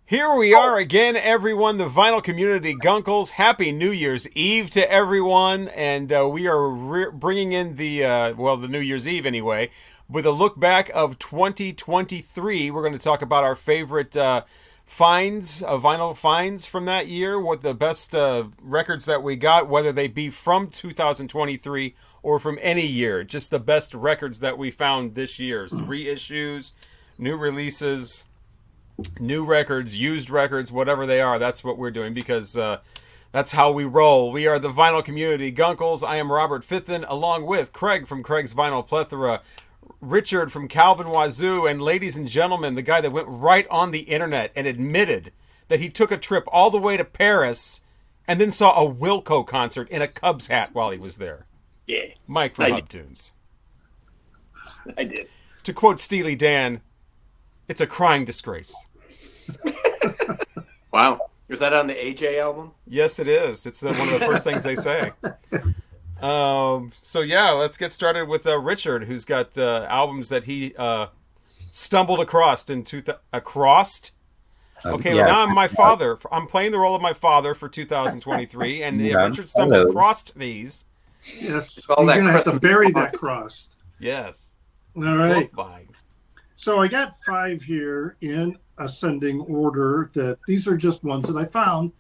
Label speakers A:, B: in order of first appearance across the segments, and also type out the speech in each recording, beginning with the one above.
A: Here we are again, everyone, the Vinyl Community Guncles. Happy New Year's Eve to everyone. And we are bringing in the New Year's Eve anyway, with a look back of 2023. We're going to talk about our favorite finds, vinyl finds from that year, what the best records that we got, whether they be from 2023 or from any year. Just the best records that we found this year. Reissues, new releases, new records, used records, whatever they are. That's what we're doing because that's how we roll. We are the Vinyl Community Guncles. I am Robert Fithen, along with Craig from Craig's Vinyl Plethora, Richard from Calvin Wazoo, and ladies and gentlemen, the guy that went right on the internet and admitted that he took a trip all the way to Paris and then saw a Wilco concert in a Cubs hat while he was there.
B: Yeah.
A: Mike from Hubtunes.
B: I did.
A: To quote Steely Dan, it's a crying disgrace.
B: Wow. Was that on the AJ album?
A: Yes, it is. It's one of the first things they say. So yeah, let's get started with Richard, who's got albums that he stumbled across in across. Okay, well, now I'm my father. I'm playing the role of my father for 2023, and Richard stumbled across these.
C: Yes, you're going to have to bury that cross.
A: Yes.
C: All right.
A: Fine.
C: So I got 5 here in ascending order. That these are just ones that I found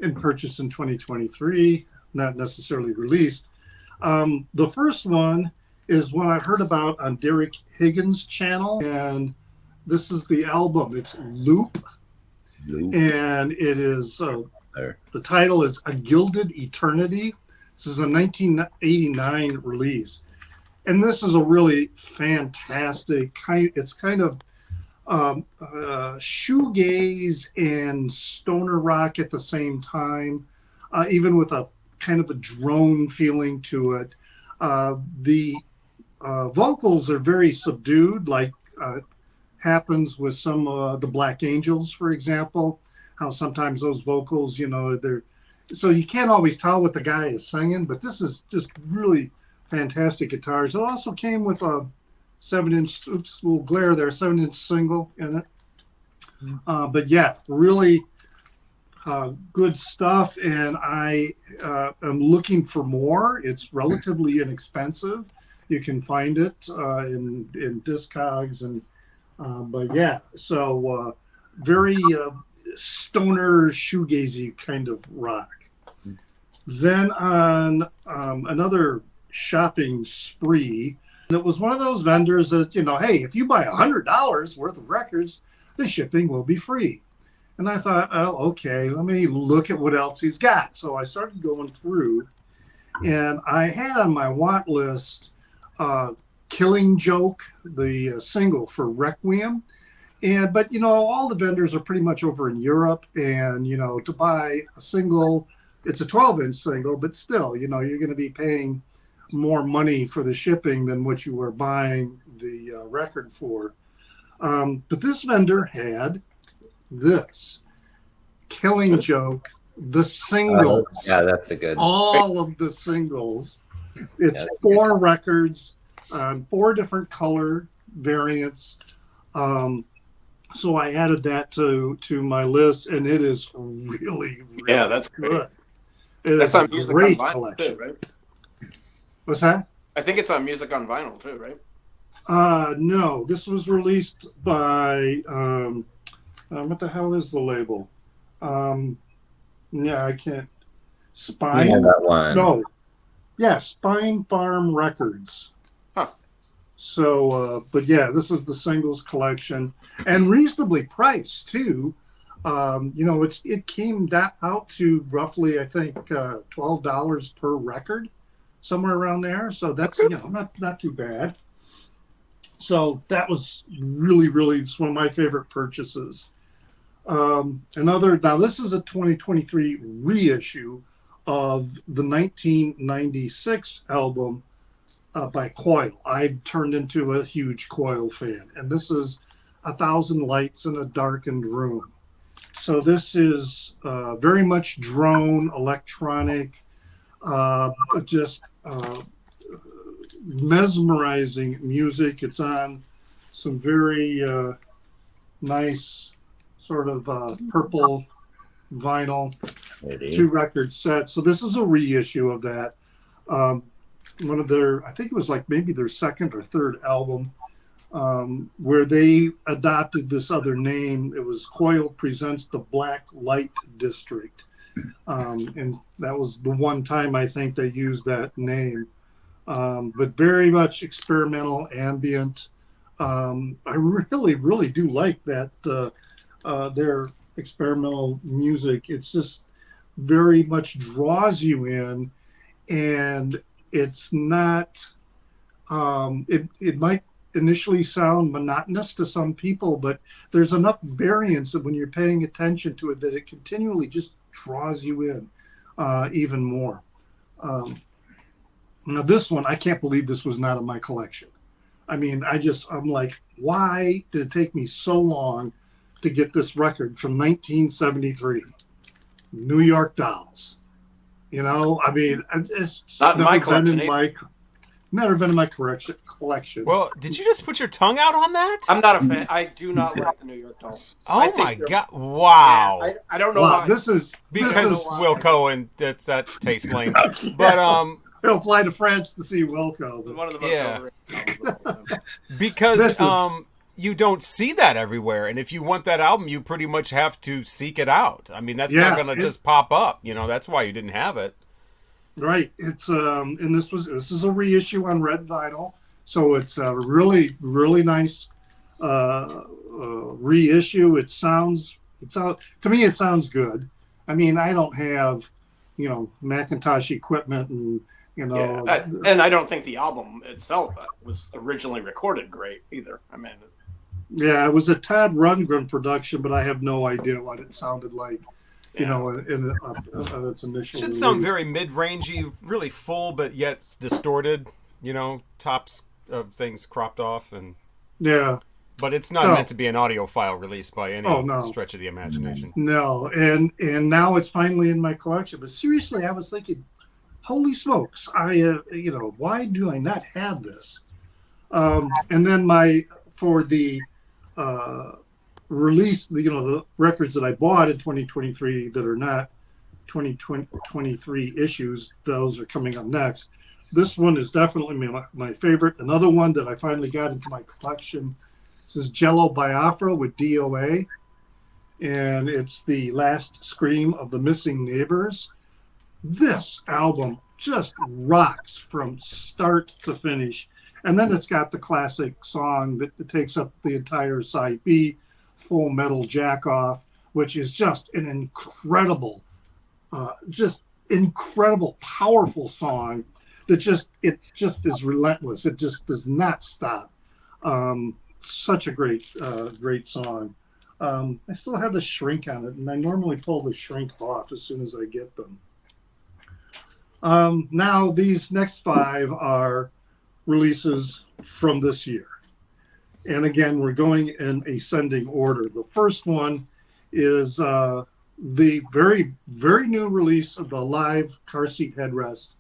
C: and purchased in 2023, not necessarily released. The first one is one I heard about on Derek Higgins' channel, and this is the album. It's Loop. And it is the title is A Gilded Eternity. This is a 1989 release. And this is a really fantastic it's kind of shoegaze and stoner rock at the same time, even with a kind of a drone feeling to it. The vocals are very subdued, like happens with some the Black Angels, for example, how sometimes those vocals, they're so you can't always tell what the guy is singing, but this is just really fantastic guitars. It also came with a 7-inch, little glare there, 7-inch single in it. But yeah, really good stuff. And I am looking for more. It's relatively inexpensive. You can find it in Discogs. But yeah, so very stoner shoegazy kind of rock. Then on another shopping spree, it was one of those vendors that, hey, if you buy $100 worth of records, the shipping will be free. And I thought, oh, okay, let me look at what else he's got. So I started going through, and I had on my want list Killing Joke, the single for Requiem. But all the vendors are pretty much over in Europe, and to buy a single, it's a 12-inch single, but still, you're going to be paying more money for the shipping than what you were buying the record for. But this vendor had this Killing Joke, the singles.
D: Yeah, that's a good.
C: All of the singles. It's 4 records, 4 different color variants. So I added that to my list, and it is really
B: that's
C: good.
B: That's on Music
C: great
B: on Vinyl
C: collection.
B: too, right?
C: What's that?
B: I think it's on Music on Vinyl too, right?
C: No, this was released by what the hell is the label? I can't. Spine.
D: Yeah, that one.
C: No. Yeah, Spine Farm Records.
B: Huh.
C: So, but yeah, this is the singles collection, and reasonably priced too. It came out to roughly, I think, $12 per record, somewhere around there. So that's not too bad. So that was really, it's one of my favorite purchases. Now this is a 2023 reissue of the 1996 album by Coil. I've turned into a huge Coil fan, and this is 1,000 Lights in a Darkened Room. So this is very much drone, electronic, just mesmerizing music. It's on some very nice sort of purple vinyl,
D: Maybe.
C: 2 record set. So this is a reissue of that. One of their, I think it was like maybe their second or third album, where they adopted this other name. It was Coil Presents the Black Light District. And that was the one time I think they used that name. But very much experimental, ambient. I really, really do like that their experimental music. It's just very much draws you in, and it's not. It might initially sound monotonous to some people, but there's enough variance that when you're paying attention to it, that it continually just draws you in even more. Now this one, I can't believe this was not in my collection. I mean, I'm like, why did it take me so long to get this record from 1973? New York Dolls. You know, I mean, it's
B: Not in my collection.
C: Never been in my collection.
A: Well, did you just put your tongue out on that?
B: I'm not a fan. I do not like the New York Dolls.
A: Oh my God! Wow.
B: Yeah, I don't know
C: Wow,
B: why.
C: this is
A: Wilco, and that tastes lame. But
C: he'll fly to France to see Wilco.
B: One of the most overrated albums of all time.
A: because you don't see that everywhere, and if you want that album, you pretty much have to seek it out. I mean, that's not going to just pop up. You know, that's why you didn't have it.
C: Right. It's and this is a reissue on red vinyl, so it's a really, really nice reissue. It sounds to me it sounds good. I mean, I don't have, Macintosh equipment and
B: and I don't think the album itself was originally recorded great either. I mean,
C: yeah, it was a Todd Rundgren production, but I have no idea what it sounded like. In its initial.
A: Should sound very mid-rangey, really full, but yet it's distorted. Tops of things cropped off, and but it's not meant to be an audiophile release by any stretch of the imagination.
C: No, and now it's finally in my collection. But seriously, I was thinking, holy smokes! Why do I not have this? And then for the release, the records that I bought in 2023 that are not 2023 issues, those are coming up next. This one is definitely my favorite. Another one that I finally got into my collection. This is Jello Biafra with DOA, and it's the last scream of the Missing Neighbors. This album just rocks from start to finish. And then it's got the classic song that takes up the entire side B, Full Metal Jack Off, which is just an incredible, powerful song that just is relentless. It just does not stop. Such a great song. I still have the shrink on it, and I normally pull the shrink off as soon as I get them. Now these next 5 are releases from this year. And again, we're going in ascending order. The first one is the very, very new release of the live car seat headrest,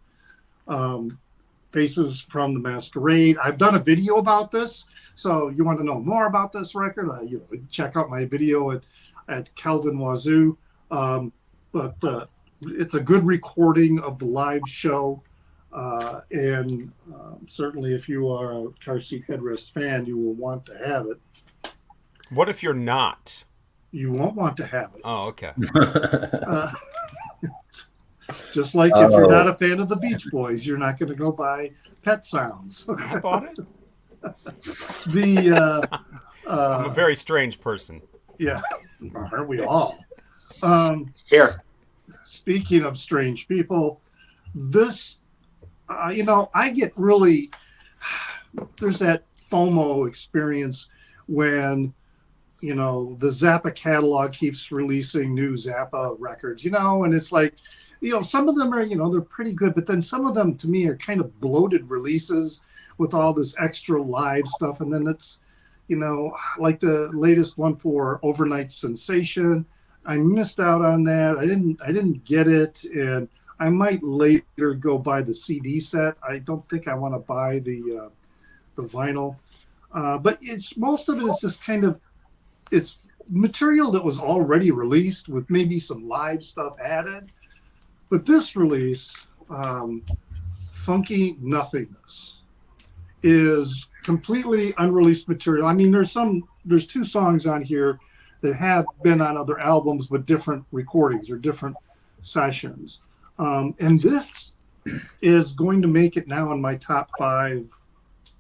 C: Faces from the Masquerade. I've done a video about this, so you want to know more about this record, check out my video at Calvin Wazoo. But it's a good recording of the live show. And certainly if you are a car seat headrest fan, you will want to have it.
A: What if you're not?
C: You won't want to have it.
A: Oh, okay.
C: Just like if you're not a fan of the Beach Boys, you're not going to go buy Pet Sounds.
A: I bought it.
C: I'm
A: a very strange person.
C: Yeah, aren't we all?
B: Here.
C: Speaking of strange people, this, I get really, there's that FOMO experience when, the Zappa catalog keeps releasing new Zappa records, and it's like, some of them are, they're pretty good, but then some of them to me are kind of bloated releases with all this extra live stuff. And then it's, like the latest one for Overnight Sensation. I missed out on that. I didn't get it. And I might later go buy the CD set. I don't think I want to buy the vinyl. But most of it is just kind of, it's material that was already released with maybe some live stuff added. But this release, Funky Nothingness, is completely unreleased material. I mean, there's two songs on here that have been on other albums, but different recordings or different sessions. And this is going to make it now in my top 5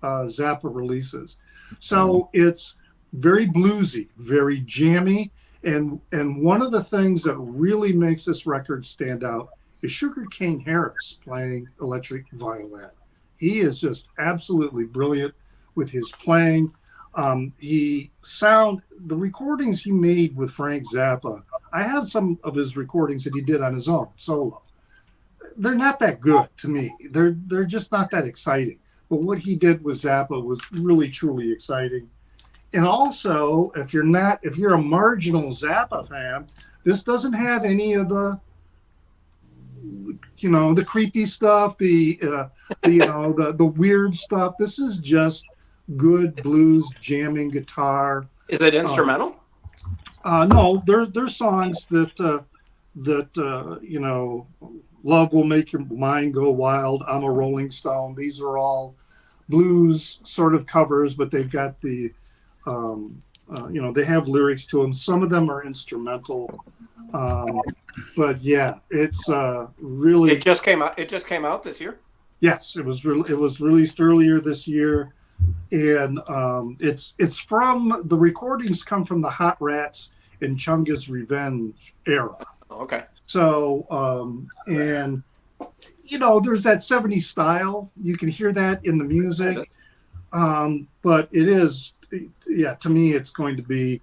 C: Zappa releases. So it's very bluesy, very jammy. And one of the things that really makes this record stand out is Sugarcane Harris playing electric violin. He is just absolutely brilliant with his playing. The recordings he made with Frank Zappa, I have some of his recordings that he did on his own solo. They're not that good to me. They're just not that exciting. But what he did with Zappa was really, truly exciting. And also, if you're a marginal Zappa fan, this doesn't have any of the, the creepy stuff, the weird stuff. This is just good blues jamming guitar.
B: Is it instrumental?
C: No, there's songs that Love Will Make Your Mind Go Wild, I'm a Rolling Stone. These are all blues sort of covers, but they've got the they have lyrics to them. Some of them are instrumental, but yeah, it's really.
B: It just came out. It just came out this year.
C: Yes, it was released earlier this year, and it's from the recordings come from the Hot Rats and Chunga's Revenge era.
B: Okay.
C: So and there's that 70s style. You can hear that in the music, but it is. Yeah, to me, it's going to be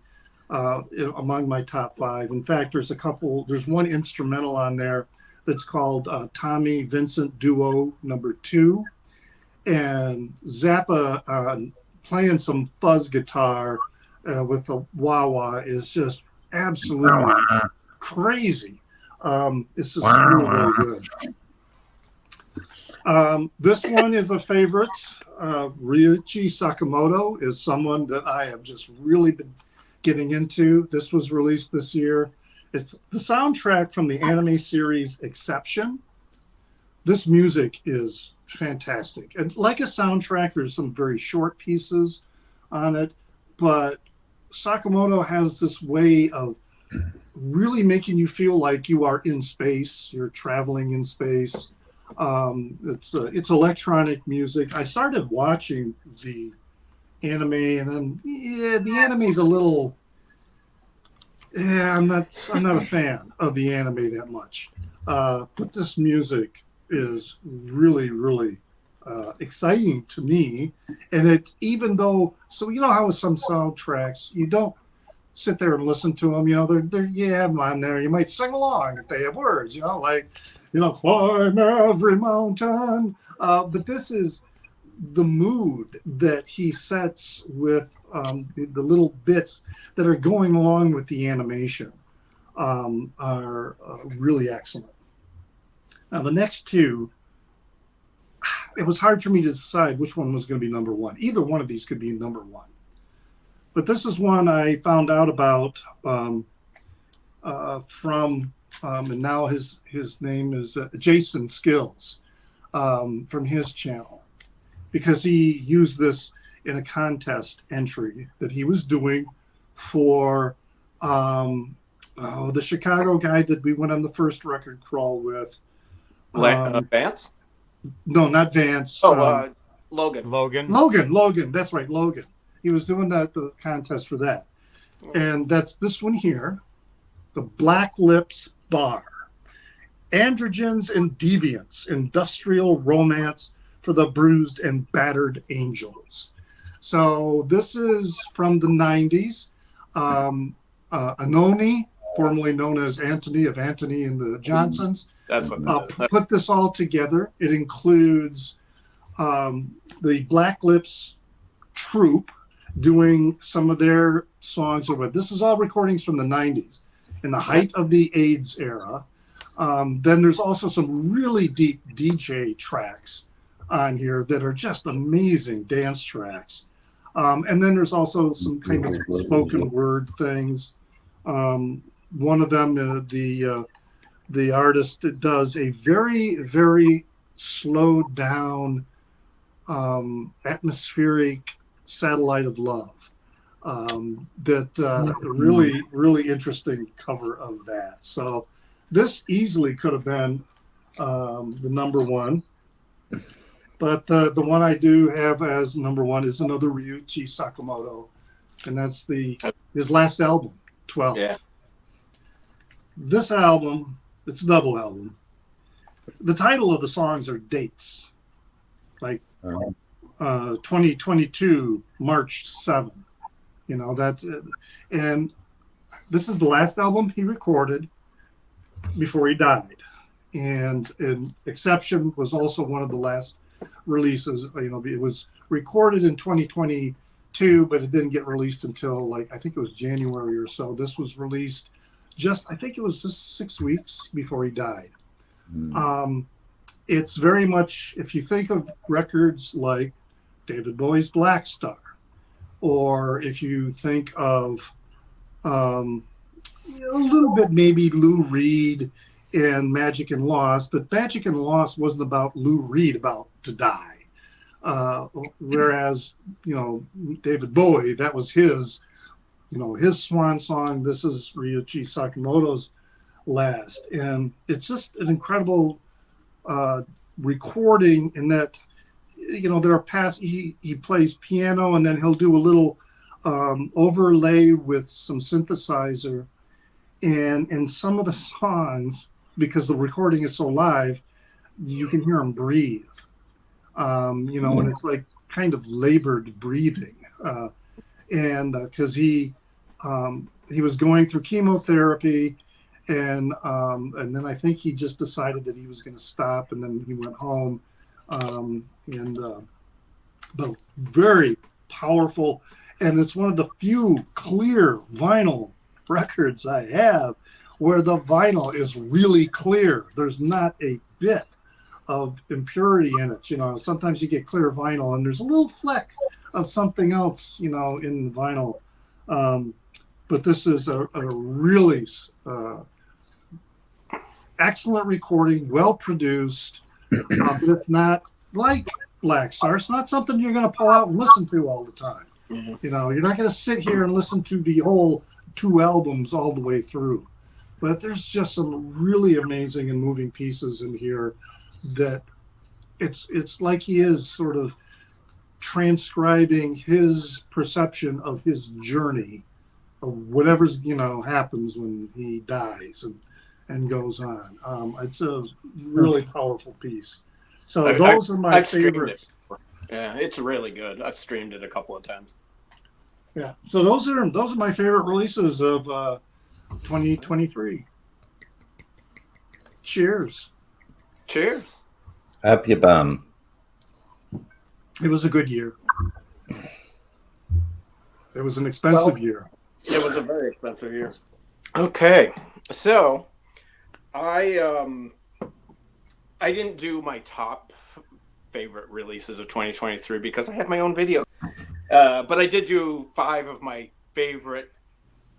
C: among my top 5. In fact, there's one instrumental on there that's called Tommy Vincent Duo number 2. And Zappa playing some fuzz guitar with a wah-wah is just absolutely crazy. It's just really, really good. This one is a favorite. Ryuichi Sakamoto is someone that I have just really been getting into. This was released this year. It's the soundtrack from the anime series Exception. This music is fantastic. And like a soundtrack, there's some very short pieces on it, but Sakamoto has this way of really making you feel like you are in space, you're traveling in space. It's electronic music. I started watching the anime, and then the anime's a little. I'm not a fan of the anime that much. But this music is really, really exciting to me, and even though how with some soundtracks you don't sit there and listen to them. I'm on there. You might sing along if they have words. Climb every mountain. But this is the mood that he sets with the little bits that are going along with the animation are really excellent. Now, the next two, it was hard for me to decide which one was going to be number 1. Either one of these could be number 1. But this is one I found out about from and now his name is Jason Skills from his channel, because he used this in a contest entry that he was doing for the Chicago guy that we went on the first record crawl with.
B: Vance?
C: No, not Vance.
B: Logan.
C: Logan. That's right, Logan. He was doing the contest for that. And that's this one here, the Black Lips Bar. Androgens and Deviants, Industrial Romance for the Bruised and Battered Angels. So this is from the 90s. Anoni, formerly known as Anthony of Anthony and the Johnsons,
B: That's what
C: put this all together. It includes the Black Lips troupe doing some of their songs. This is all recordings from the 90s, in the height of the AIDS era. Then there's also some really deep DJ tracks on here that are just amazing dance tracks. And then there's also some kind of spoken word things. One of them, the artist does a very, very slowed down atmospheric satellite of love. Really, really interesting cover of that. So this easily could have been the number one. But the one I do have as number one is another Ryuichi Sakamoto, and that's his last album, 12.
B: Yeah.
C: This album, it's a double album. The title of the songs are dates, like 2022, March 7. You know, and this is the last album he recorded before he died. And Exception was also one of the last releases. You know, it was recorded in 2022, but it didn't get released until I think it was January or so. This was released I think it was just 6 weeks before he died. It's very much, if you think of records like David Bowie's Black Star, or if you think of a little bit maybe Lou Reed and Magic and Lost, but Magic and Lost wasn't about Lou Reed about to die. Whereas, David Bowie, that was his swan song. This is Ryuichi Sakamoto's last. And it's just an incredible recording in that, there are he plays piano and then he'll do a little overlay with some synthesizer. And in some of the songs, because the recording is so live, you can hear him breathe. And it's like kind of labored breathing. And because he was going through chemotherapy, and then I think he just decided that he was going to stop, and then he went home. But very powerful, and it's one of the few clear vinyl records I have where the vinyl is really clear. There's not a bit of impurity in it. Sometimes you get clear vinyl and there's a little fleck of something else, in the vinyl. But this is a really excellent recording, well produced. But it's not like Black Star. It's not something you're going to pull out and listen to all the time. Mm-hmm. You're not going to sit here and listen to the whole 2 albums all the way through. But there's just some really amazing and moving pieces in here that it's like he is sort of transcribing his perception of his journey of whatever's happens when he dies and goes on. It's a really powerful piece. So those are my favorites.
B: Yeah, it's really good. I've streamed it a couple of times.
C: Yeah, so those are my favorite releases of 2023. Cheers.
B: Cheers.
D: Up your bum.
C: It was a good year. It was an expensive year.
B: It was a very expensive year. Okay, so I didn't do my top favorite releases of 2023 because I had my own video. But I did do 5 of my favorite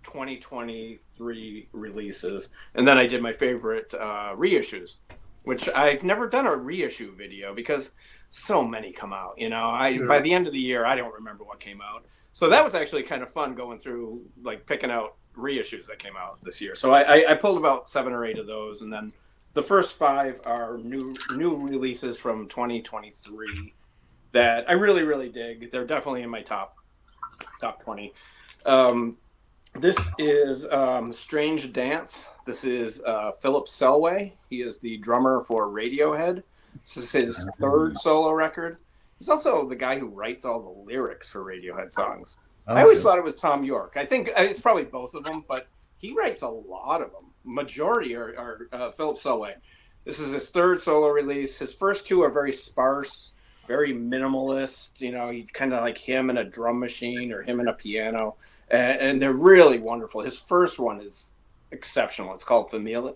B: 2023 releases, and then I did my favorite reissues, which I've never done a reissue video because so many come out. By the end of the year, I don't remember what came out. So that was actually kind of fun going through, picking out reissues that came out this year. So I pulled about 7 or 8 of those, and then the first 5 are new releases from 2023 that I really, really dig. They're definitely in my top 20. This is Strange Dance. This is Philip Selway. He is the drummer for Radiohead. This is his 3rd solo record. He's also the guy who writes all the lyrics for Radiohead songs. I always thought it was Tom York. I think it's probably both of them, but he writes a lot of them. Majority are Philip Selway. This is his 3rd solo release. His first 2 are very sparse, very minimalist. He kind of like him and a drum machine or him and a piano. And they're really wonderful. His first one is exceptional. It's called Familial.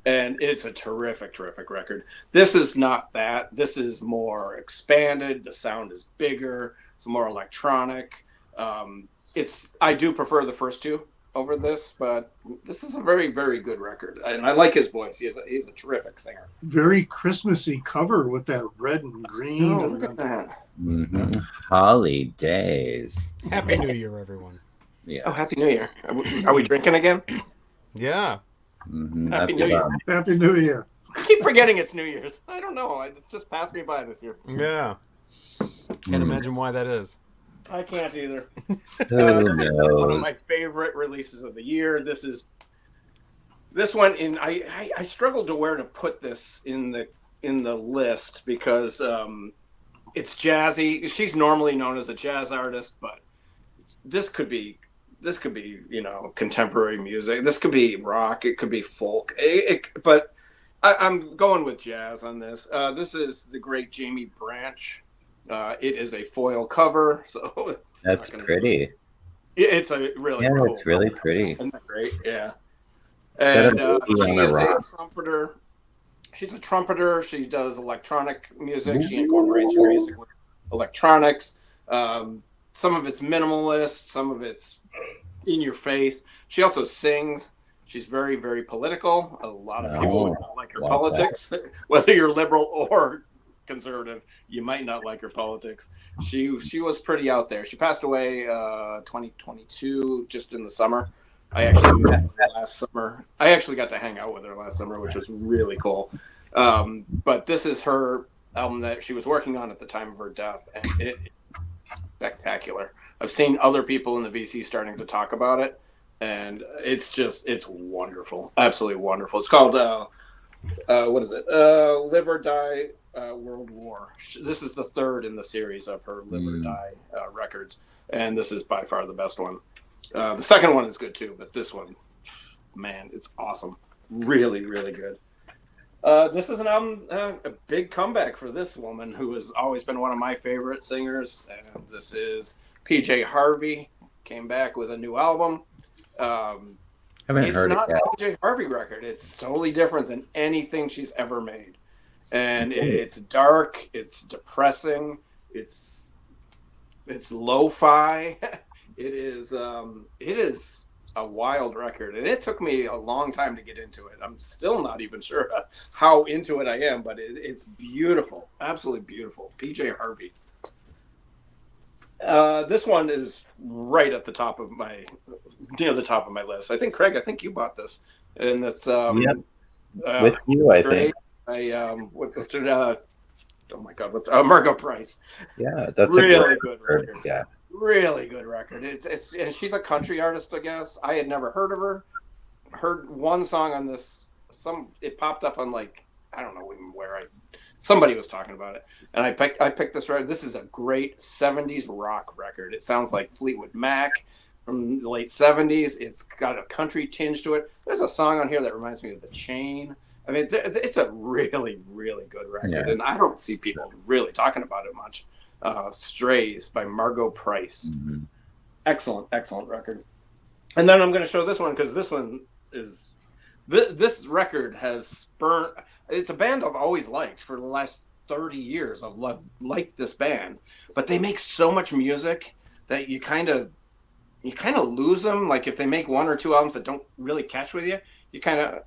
B: And it's a terrific, terrific record. This is not that. This is more expanded. The sound is bigger. some more electronic. I do prefer the first two over this, but this is a very, very good record, and I like his voice. He's a terrific singer.
C: Very Christmassy cover with that red and green.
B: Oh, look at that!
D: Mm-hmm. Holidays.
A: Happy New Year, everyone.
D: Yes.
B: Oh, Happy New Year! Are we drinking again?
A: Yeah.
D: Mm-hmm.
B: Happy New Year!
C: Happy New Year.
B: I keep forgetting it's New Year's. I don't know. It's just passed me by this year.
A: Yeah. Can't imagine why that is.
B: I can't either.
D: Who
B: This is one of
D: knows?
B: my favorite releases of the year. This one in I struggled to where to put this in the list because it's jazzy. She's normally known as a jazz artist, but this could be contemporary music. This could be rock. It could be folk. But I'm going with jazz on this. This is the great Jamie Branch. It is a foil cover, so
D: That's pretty.
B: It's a really
D: Yeah,
B: cool
D: it's really
B: cover.
D: pretty.
B: Isn't that great? Yeah.
D: that
B: And
D: a movie
B: she
D: on a
B: is a
D: rock?
B: trumpeter. She's a trumpeter. She does electronic music. She incorporates her music with electronics. Some of it's minimalist. Some of it's in your face. She also sings. She's very, very political. A lot of people would not like her
D: love
B: politics, whether you're liberal or conservative. You might not like her politics. She was pretty out there. She passed away 2022, just in the summer. I actually met her last summer. I actually got to hang out with her last summer, which was really cool. But this is her album that she was working on at the time of her death, and it's spectacular. I've seen other people in the VC starting to talk about it, and it's wonderful, absolutely wonderful. It's called what is it? Live or Die World War. This is the third in the series of her Live or Die records, and this is by far the best one. The second one is good too, but this one, man, it's awesome. Really, really good. This is an album, a big comeback for this woman who has always been one of my favorite singers. And this is PJ Harvey, came back with a new album.
D: Haven't
B: It's
D: heard
B: not
D: it yet.
B: a PJ Harvey record. It's totally different than anything she's ever made. And it's dark, it's depressing, it's lo-fi. It is a wild record, and it took me a long time to get into it. I'm still not even sure how into it I am, but it's beautiful, absolutely beautiful. PJ Harvey. This one is right at the top of my, near the top of my list. I think Craig, you bought this, and it's
D: Yep. With you, I think.
B: what's oh my God, what's Margot Price?
D: Yeah, that's
B: Really
D: a great
B: good
D: record.
B: record.
D: Yeah.
B: Really good record. It's and she's a country artist, I guess. I had never heard of her. Heard one song on this. It popped up on, like, I don't know even where somebody was talking about it, and I picked this record. This is a great 70s rock record. It sounds like Fleetwood Mac from the late 70s. It's got a country tinge to it. There's a song on here that reminds me of The Chain. I mean, it's a really, really good record,
D: Yeah.
B: and I don't see people really talking about it much. Strays by Margot Price.
D: Mm-hmm.
B: Excellent record. And then I'm going to show this one because this one is this record has spurned. It's a band I've always liked for the last 30 years. I've liked this band, but they make so much music that you kind of lose them. Like if they make one or two albums that don't really catch with you, you kind of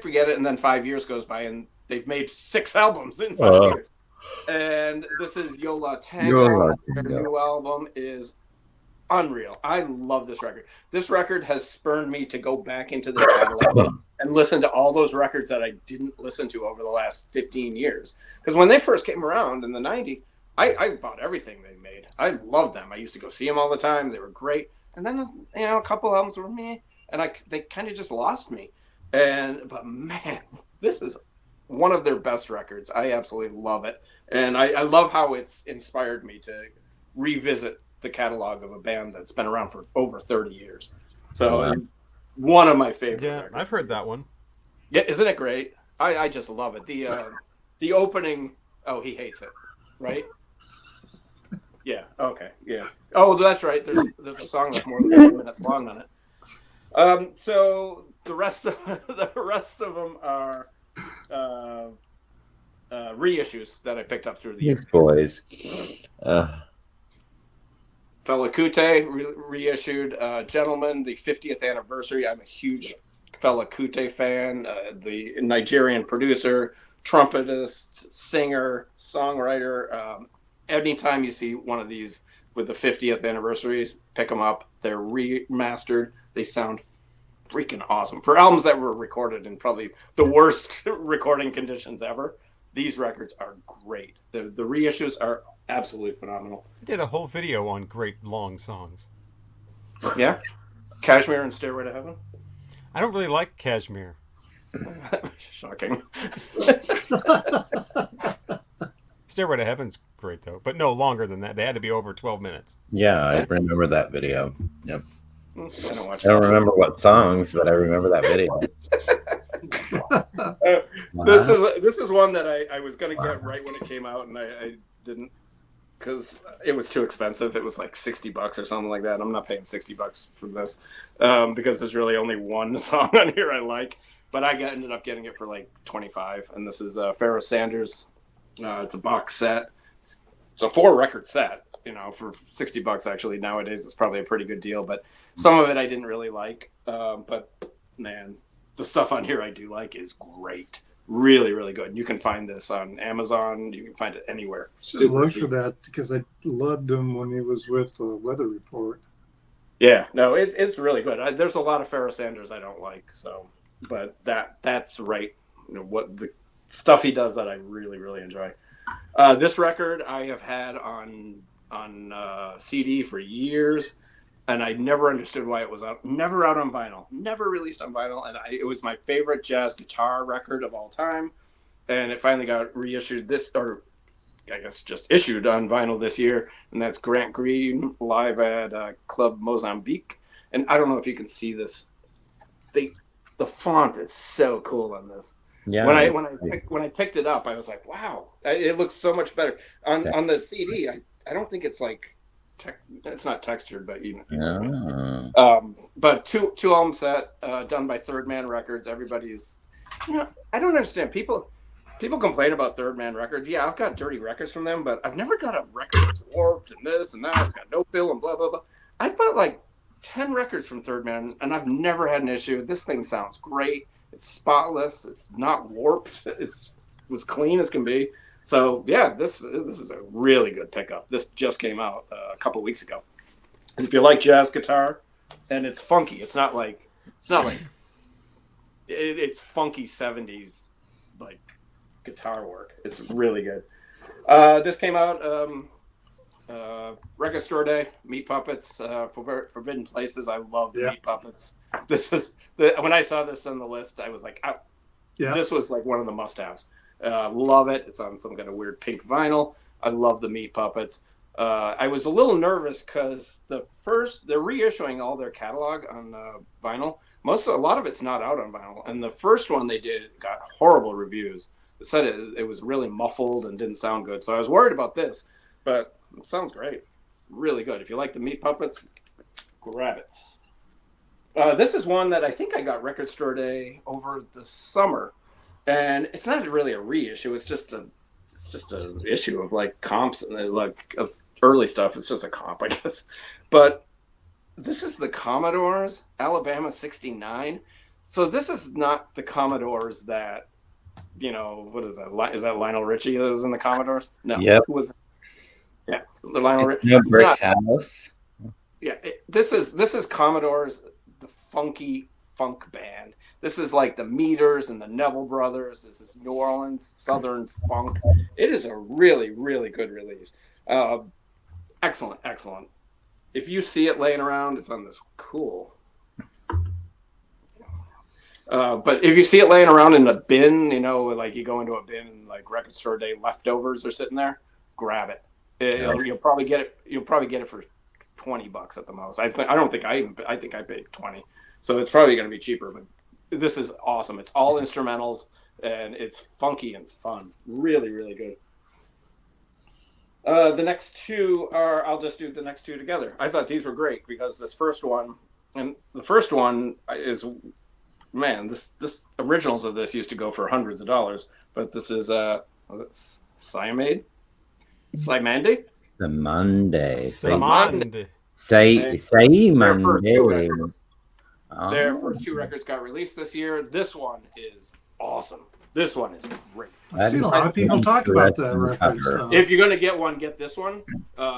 B: forget it, and then 5 years goes by and they've made 6 albums in 5 years. And this is Yola Tango. Their new album is unreal. I love this record. This record has spurned me to go back into the catalog and listen to all those records that I didn't listen to over the last 15 years. Because when they first came around in the 90s, I bought everything they made. I loved them. I used to go see them all the time. They were great. And then, a couple albums were meh, and they kind of just lost me. But man, this is one of their best records. I absolutely love it. And I love how it's inspired me to revisit the catalog of a band that's been around for over 30 years. So one of my favorite records.
A: I've heard that one.
B: Yeah, isn't it great? I just love it. The opening, he hates it, right? Yeah, okay, yeah. Oh, that's right. There's a song that's more than 4 minutes long on it. So the rest of them are reissues that I picked up through the years.
D: These boys.
B: Fela Kuti reissued Gentleman, the 50th anniversary. I'm a huge Fela Kuti fan, the Nigerian producer, trumpetist, singer, songwriter. Anytime you see one of these with the 50th anniversaries, pick them up. They're remastered. They sound freaking awesome. For albums that were recorded in probably the worst recording conditions ever, these records are great. The reissues are absolutely phenomenal.
A: I did a whole video on great long songs.
B: Yeah? Kashmir and Stairway to Heaven?
A: I don't really like Kashmir.
B: Shocking.
A: Stairway to Heaven's great though, but no longer than that. They had to be over 12 minutes.
D: Yeah, I remember that video. Yep.
B: I
D: don't remember what songs, but I remember that video.
B: This is one that I was going to get right when it came out, and I didn't because it was too expensive. It was like $60 or something like that. I'm not paying $60 for this because there's really only one song on here I like. But I ended up getting it for like $25, and this is Pharoah Sanders. It's a box set. It's a 4-record set. You know, for $60 actually nowadays, it's probably a pretty good deal. But some of it I didn't really like. But man, the stuff on here I do like is great. Really, really good. You can find this on Amazon. You can find it anywhere.
C: Should look for that because I loved him when he was with the Weather Report.
B: Yeah, no, it's really good. There's a lot of Pharoah Sanders I don't like, so but that's right. You know, what the stuff he does that I really, really enjoy. This record I have had on CD for years, and I never understood why it was never out on vinyl, never released on vinyl, and it was my favorite jazz guitar record of all time, and it finally got reissued or I guess just issued on vinyl this year, and that's Grant Green live at Club Mozambique. And I don't know if you can see this. The font is so cool on this.
D: Yeah.
B: When I picked it up, I was like, wow, it looks so much better on the CD. I don't think it's like it's not textured, but you know. But two album set done by Third Man Records. Everybody's, I don't understand people complain about Third Man Records. Yeah, I've got dirty records from them, but I've never got a record that's warped and this and that. It's got no fill and blah blah blah. I've bought like 10 records from Third Man, and I've never had an issue. This thing sounds great. It's spotless. It's not warped. It's was clean as can be. So yeah, this is a really good pickup. This just came out a couple weeks ago. And if you like jazz guitar, and it's funky, it's not like it's funky 70s like guitar work. It's really good. This came out Record Store Day. Meat Puppets, Forbidden Places. I love the Meat Puppets. This is when I saw this on the list, I was like, this was like one of the must-haves. Love it. It's on some kind of weird pink vinyl. I love the Meat Puppets. I was a little nervous because they're reissuing all their catalog on vinyl. A lot of it's not out on vinyl, and the first one they did got horrible reviews. It said it was really muffled and didn't sound good. So I was worried about this, but it sounds great. Really good. If you like the Meat Puppets, grab it. This is one that I think I got Record Store Day over the summer, and it's not really a reissue. It's just an issue of like comps and like of early stuff. It's just a comp, I guess. But this is the Commodores Alabama '69. So this is not the Commodores that, what is that? Is that Lionel Richie that was in the Commodores? No.
D: Yep.
B: Who was it? Yeah, Lionel Richie.
D: No Brick House.
B: Yeah, this is Commodores, the funky funk band. This is like the Meters and the Neville Brothers. This is New Orleans Southern funk. It is a really, really good release. Excellent. If you see it laying around, it's on this cool. But if you see it laying around in a bin, like you go into a bin and like Record Store Day leftovers are sitting there, grab it. You'll probably get it. You'll probably get it for $20 at the most. I think I paid 20, so it's probably going to be cheaper. But this is awesome. It's all instrumentals and it's funky and fun. Really, really good. The next two I'll just do the next two together. I thought these were great because the first one is, man, this originals of this used to go for hundreds of dollars, but this is Cymande.
D: The Monday.
A: Samand.
D: Say
B: Their first two
D: Monday.
B: records. Their first two records got released this year. This one is awesome. This one is great.
C: I've seen a lot of people talk about that record.
B: If you're gonna get one, get this one.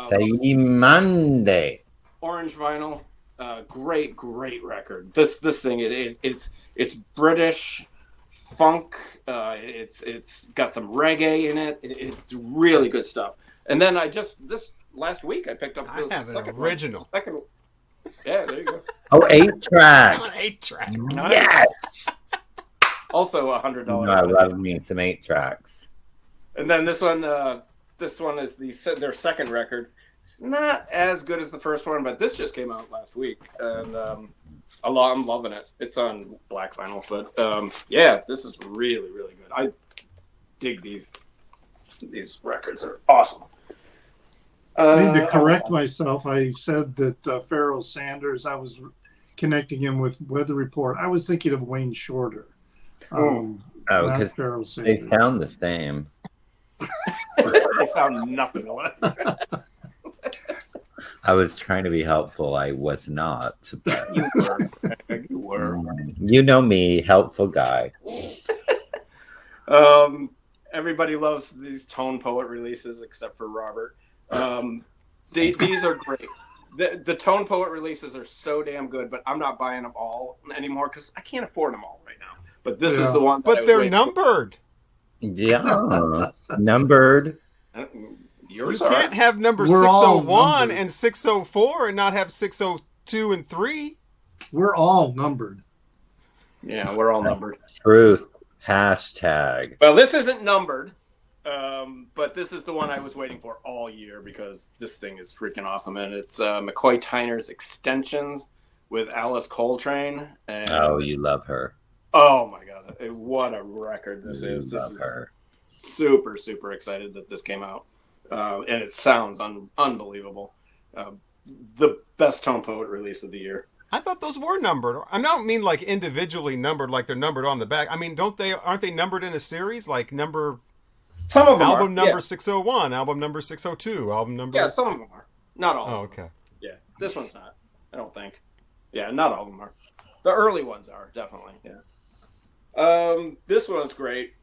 D: Say Monday.
B: Orange vinyl. Great record. This thing it's British funk. It's got some reggae in it. It's really good stuff. And then this last week I picked up the second
A: original.
B: Yeah, there you go.
D: Oh, 8-track.
A: 8-track.
B: Nice.
D: Yes.
B: Also $100.
D: I love me some 8-tracks.
B: And then this one is their second record. It's not as good as the first one, but this just came out last week, and I'm loving it. It's on black vinyl, but yeah, this is really good. I dig these records. Are awesome.
C: I need to correct myself. I said that Pharoah Sanders, I was connecting him with Weather Report. I was thinking of Wayne Shorter.
D: Because
C: Pharoah
D: they
C: Sanders.
D: sound the same.
B: They sound nothing alike.
D: I was trying to be helpful. I was not. But
B: You were.
D: You know me, helpful guy.
B: Everybody loves these Tone Poet releases except for Robert. These are great. The Tone Poet releases are so damn good, but I'm not buying them all anymore because I can't afford them all right now. But this is the one.
A: But they're numbered.
D: Yeah, numbered.
B: Yours
A: You can't have number
C: We're all
A: 601
C: numbered.
A: and 604 and not have 602 and 3.
C: We're all numbered.
B: Yeah, we're all numbered.
D: Truth. Hashtag.
B: Well, this isn't numbered, but this is the one I was waiting for all year because this thing is freaking awesome. And it's McCoy Tyner's Extensions with Alice Coltrane. And,
D: Oh, you love her.
B: oh my God, what a record this is.
D: You
B: This
D: love
B: is
D: her.
B: super excited that this came out. And it sounds unbelievable. The best Tone Poet release of the year.
A: I thought those were numbered. I don't mean like individually numbered, like they're numbered on the back. I mean, aren't they numbered in a series? Like
B: Some of them
A: album
B: are.
A: number
B: Yeah.
A: 601, album number 602, album number.
B: Yeah, some of them are. Not all.
A: Oh,
B: of them.
A: okay.
B: Yeah, this one's not. I don't think. Yeah, not all of them are. The early ones are definitely. Yeah. This one's great.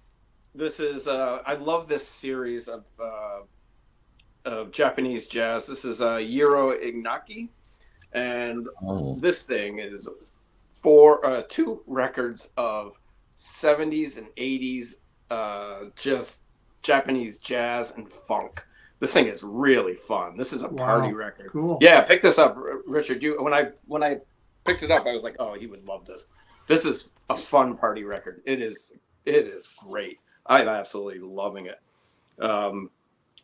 B: This is. I love this series of Japanese jazz. This is Yiro Ignaki, and this thing is two records of 70s and 80s just Japanese jazz and funk. This thing is really fun. This is a party record.
C: Cool.
B: Yeah, pick this up, Richard. When I picked it up, I was like, oh, he would love this. This is a fun party record. It is great. I'm absolutely loving it.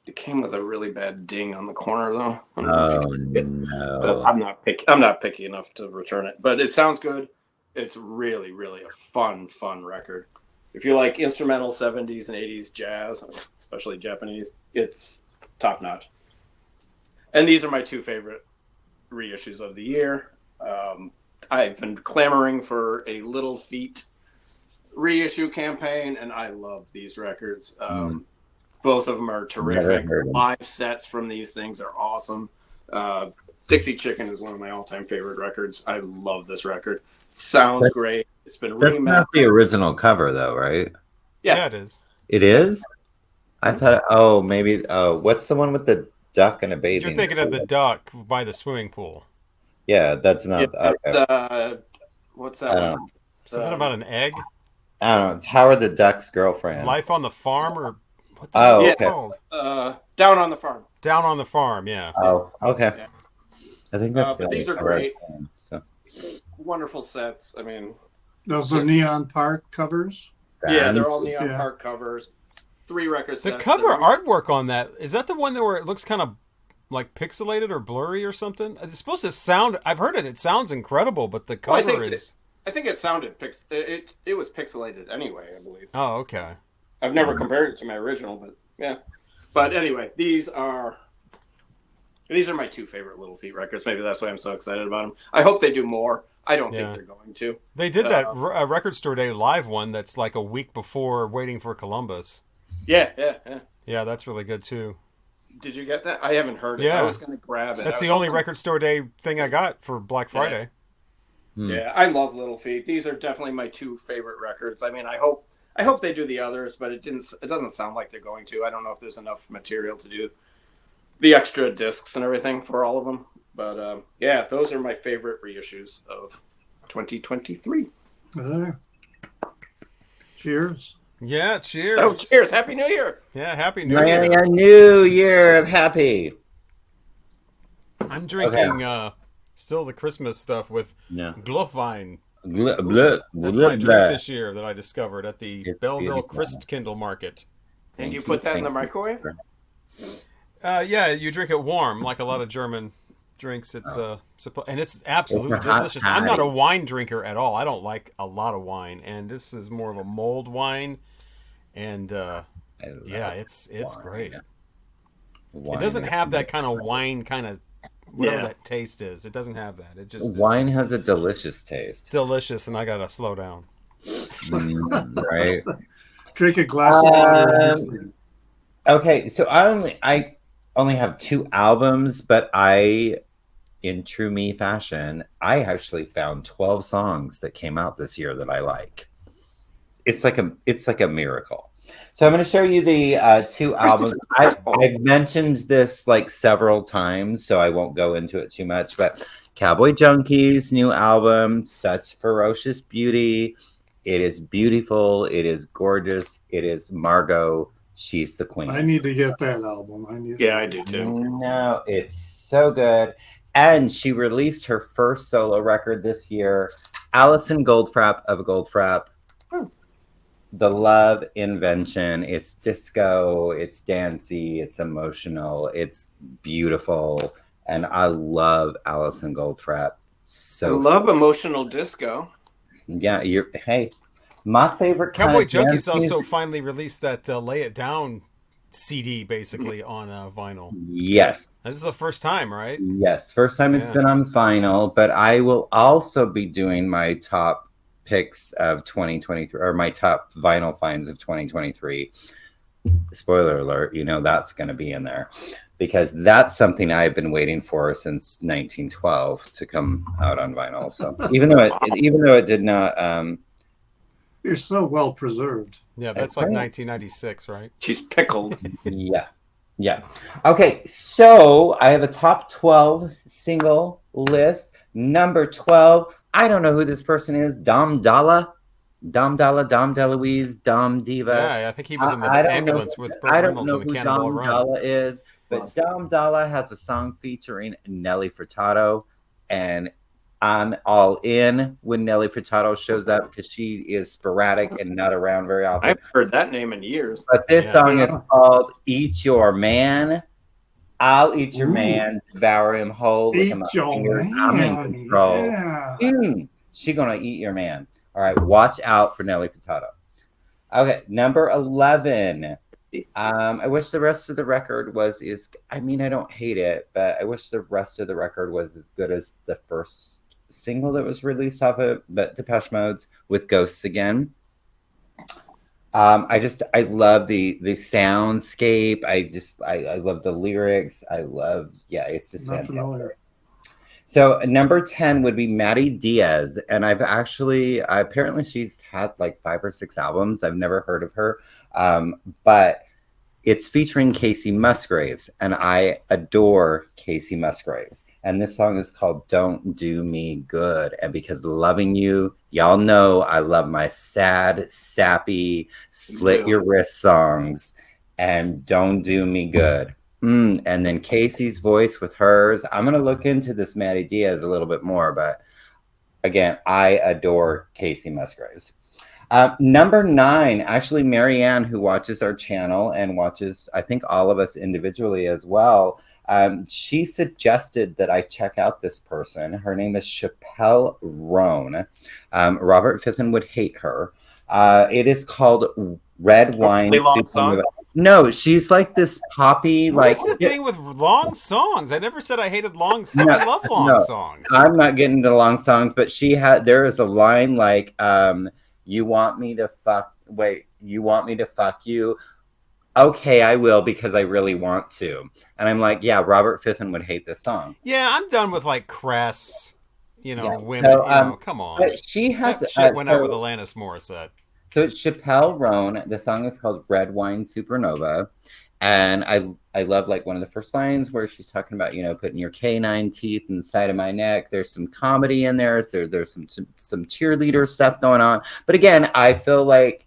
B: It came with a really bad ding on the corner, though. I don't know if you can
D: no.
B: but I'm not picky enough to return it. But it sounds good. It's really a fun record. If you like instrumental 70s and 80s jazz, especially Japanese, it's top notch. And these are my two favorite reissues of the year. I've been clamoring for a Little Feat reissue campaign, and I love these records. Both of them are terrific. Live sets from these things are awesome. Dixie Chicken is one of my all-time favorite records. I love this record. Sounds great. It's been
D: That's
B: remastered.
D: not the original cover, though, right?
B: Yeah.
A: It is.
D: It is? I thought, oh, maybe, what's the one with the duck and a bathing
A: You're thinking of the duck by the swimming pool.
D: Yeah, that's not, okay.
B: What's that one?
A: Something about an egg?
D: I don't know. It's Howard the Duck's girlfriend.
A: Life on the Farm, or what the
D: Oh,
A: hell is
D: okay.
A: it called?
B: Down on the Farm.
A: Down on the Farm, yeah.
D: Oh, okay.
B: Yeah.
D: I think that's
B: But
D: the
B: these
D: only
B: are
D: cover I've
B: great.
D: seen, so.
B: Wonderful sets. I mean,
C: Those are Neon Park covers.
B: yeah, they're all Neon
C: Yeah.
B: Park covers. 3 record
A: The
B: sets.
A: cover artwork on that, is that the one where it looks kind of like pixelated or blurry or something? It's supposed to sound, I've heard it sounds incredible, but the
B: Well,
A: cover is...
B: I think it sounded it was pixelated anyway, I believe.
A: Oh, okay.
B: I've never compared it to my original, but yeah. But anyway, these are my two favorite Little Feat records. Maybe that's why I'm so excited about them. I hope they do more. I don't think they're going to.
A: They did that Record Store Day live one that's like a week before Waiting for Columbus.
B: Yeah.
A: Yeah, that's really good too.
B: Did you get that? I haven't heard it.
A: Yeah.
B: I was going to grab it.
A: That's
B: I
A: the
B: was
A: only
B: hoping-
A: record store day thing I got for Black Friday.
B: Yeah, I love Little Feat. These are definitely my two favorite records. I mean, I hope they do the others, but it doesn't sound like they're going to. I don't know if there's enough material to do the extra discs and everything for all of them. But yeah, those are my favorite reissues of 2023.
C: Cheers.
A: Yeah, cheers.
B: Oh, cheers! Happy New Year!
A: Yeah, Happy New Year.
D: A new year of happy.
A: I'm drinking still the Christmas stuff with Glühwein.
D: That's my
A: That's my drink this year that I discovered at the Belleville Christkindl Market.
B: And you put that in the microwave?
A: Yeah, you drink it warm, like a lot of German drinks. It's and it's absolutely delicious. I'm not a wine drinker at all. I don't like a lot of wine, and this is more of a mulled wine. And yeah, it's great. It doesn't have that kind of wine kind of whatever that taste is. It doesn't have that. It just
D: wine has a delicious taste.
A: Delicious, and I gotta slow down.
D: Right.
C: Drink a glass of water.
D: Okay, so I only have 2 albums, but in true me fashion, I actually found 12 songs that came out this year that I like. It's like a miracle. So I'm going to show you the 2 albums. I've mentioned this like several times, so I won't go into it too much. But Cowboy Junkies' new album, Such Ferocious Beauty. It is beautiful. It is gorgeous. It is Margot. She's the queen.
C: I need to get that album.
B: I do too.
D: No, it's so good. And she released her first solo record this year, Alison Goldfrapp of Goldfrapp. The Love Invention. It's disco, it's dancey, it's emotional, it's beautiful. And I love Alison Goldfrapp.
B: I love emotional disco.
D: Yeah, hey, my favorite
A: Cowboy Junkies also finally released that Lay It Down CD, basically on vinyl.
D: Yes,
A: this is the first time, right?
D: Yes, first time it's been on vinyl. But I will also be doing my top picks of 2023, or my top vinyl finds of 2023. Spoiler alert, that's going to be in there, because that's something I've been waiting for since 1912 to come out on vinyl. So even though it did not,
C: you're so well preserved.
A: Yeah, that's like 1996, right?
B: She's pickled.
D: Yeah. Okay, so I have a top 12 single list. Number 12. I don't know who this person is. Dom DeLuise, Dom Diva.
A: Yeah, I think he was in the ambulance with Burt Reynolds and the Cannonball Run.
D: Dom is, but Dom Dalla has a song featuring Nelly Furtado, and I'm all in when Nelly Furtado shows up because she is sporadic and not around very often.
B: I've heard that name in years.
D: But this song is called "Eat Your Man." I'll eat your man, devour him whole.
C: Eat your man.
D: I'm in control.
C: Yeah.
D: She gonna eat your man. All right, watch out for Nelly Furtado. Okay, number 11. I wish the rest of the record was I don't hate it, but I wish the rest of the record was as good as the first single that was released off of Depeche Mode's with Ghosts Again. I love the soundscape. I love the lyrics. It's just
C: Not
D: fantastic.
C: familiar.
D: So number 10 would be Maddie Diaz. And apparently she's had like 5 or 6 albums. I've never heard of her. But it's featuring Casey Musgraves, and I adore Casey Musgraves. And this song is called Don't Do Me Good. And because Loving You, y'all know I love my sad, sappy, slit your wrist songs. And Don't Do Me Good. And then Casey's voice with hers. I'm going to look into this Maddie Diaz a little bit more. But again, I adore Casey Musgraves. Number 9, actually, Marianne, who watches our channel and watches, I think, all of us individually as well. She suggested that I check out this person. Her name is Chappelle Roan. Robert Fitton would hate her. It is called Red Wine.
B: Long song?
D: No, she's like this poppy.
A: What's the thing with long songs? I never said I hated long songs. I love long songs.
D: I'm not getting into long songs, but there is a line like, you want me to fuck you. okay, I will because I really want to. And I'm like, yeah, Robert Fitton would hate this song.
A: Yeah, I'm done with like crass,
D: Yeah.
A: women.
D: So,
A: Come on.
D: but she has
A: That shit went out with Alanis Morissette.
D: so it's Chappelle Roan. The song is called Red Wine Supernova. And I love like one of the first lines where she's talking about, putting your canine teeth inside of my neck. There's some comedy in there. So there's some cheerleader stuff going on. But again, I feel like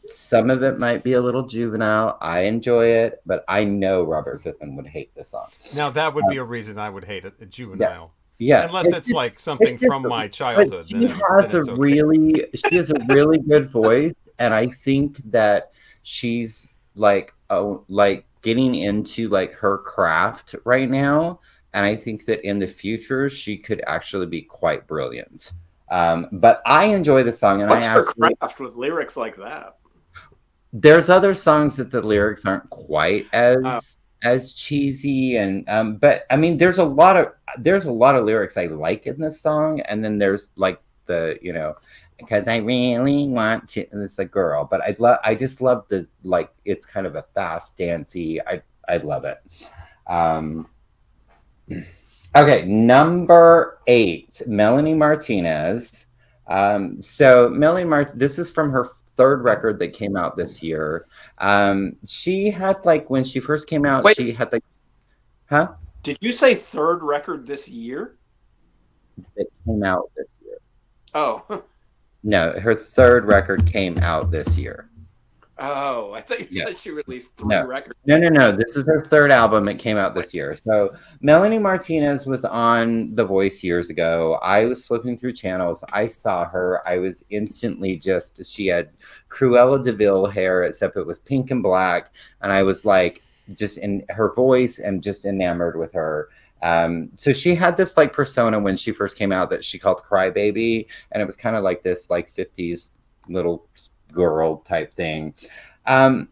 D: some of it might be a little juvenile. I enjoy it, but I know Robert Fitton would hate this song.
A: Now that would be a reason I would hate it, a juvenile.
D: Yeah.
A: Unless it's like something from my childhood.
D: She has a really good voice, and I think that she's like getting into like her craft right now, and I think that in the future she could actually be quite brilliant. But I enjoy the song, and
B: what's her craft with lyrics like that?
D: There's other songs that the lyrics aren't quite as cheesy, and but I mean, there's a lot of lyrics I like in this song, and then there's like the because I really want to, and it's a girl, but I just love the like it's kind of a fast dancey. I love it. Okay, number 8, Melanie Martinez. So this is from her third record that came out this year. She had like when she first came out, she had like, huh?
B: Did you say third record this year?
D: It came out this year.
B: Oh.
D: No, her third record came out this year.
B: Oh, I thought you said she released 3 records.
D: No. This is her third album. It came out this year. So Melanie Martinez was on The Voice years ago. I was flipping through channels. I saw her. I was instantly she had Cruella de Vil hair, except it was pink and black. And I was like, just in her voice and just enamored with her. So she had this like persona when she first came out that she called Crybaby. And it was kind of like this like 50s little girl type thing. I'm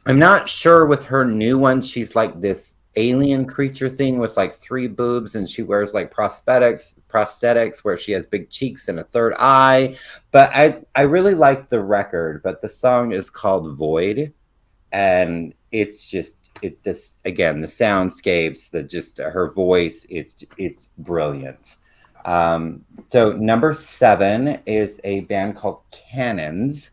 D: not sure with her new one. She's like this alien creature thing with like 3 boobs, and she wears like prosthetics where she has big cheeks and a third eye. But I really like the record, but the song is called Void, and it's just again, the soundscapes, her voice, it's brilliant. So number 7 is a band called Cannons.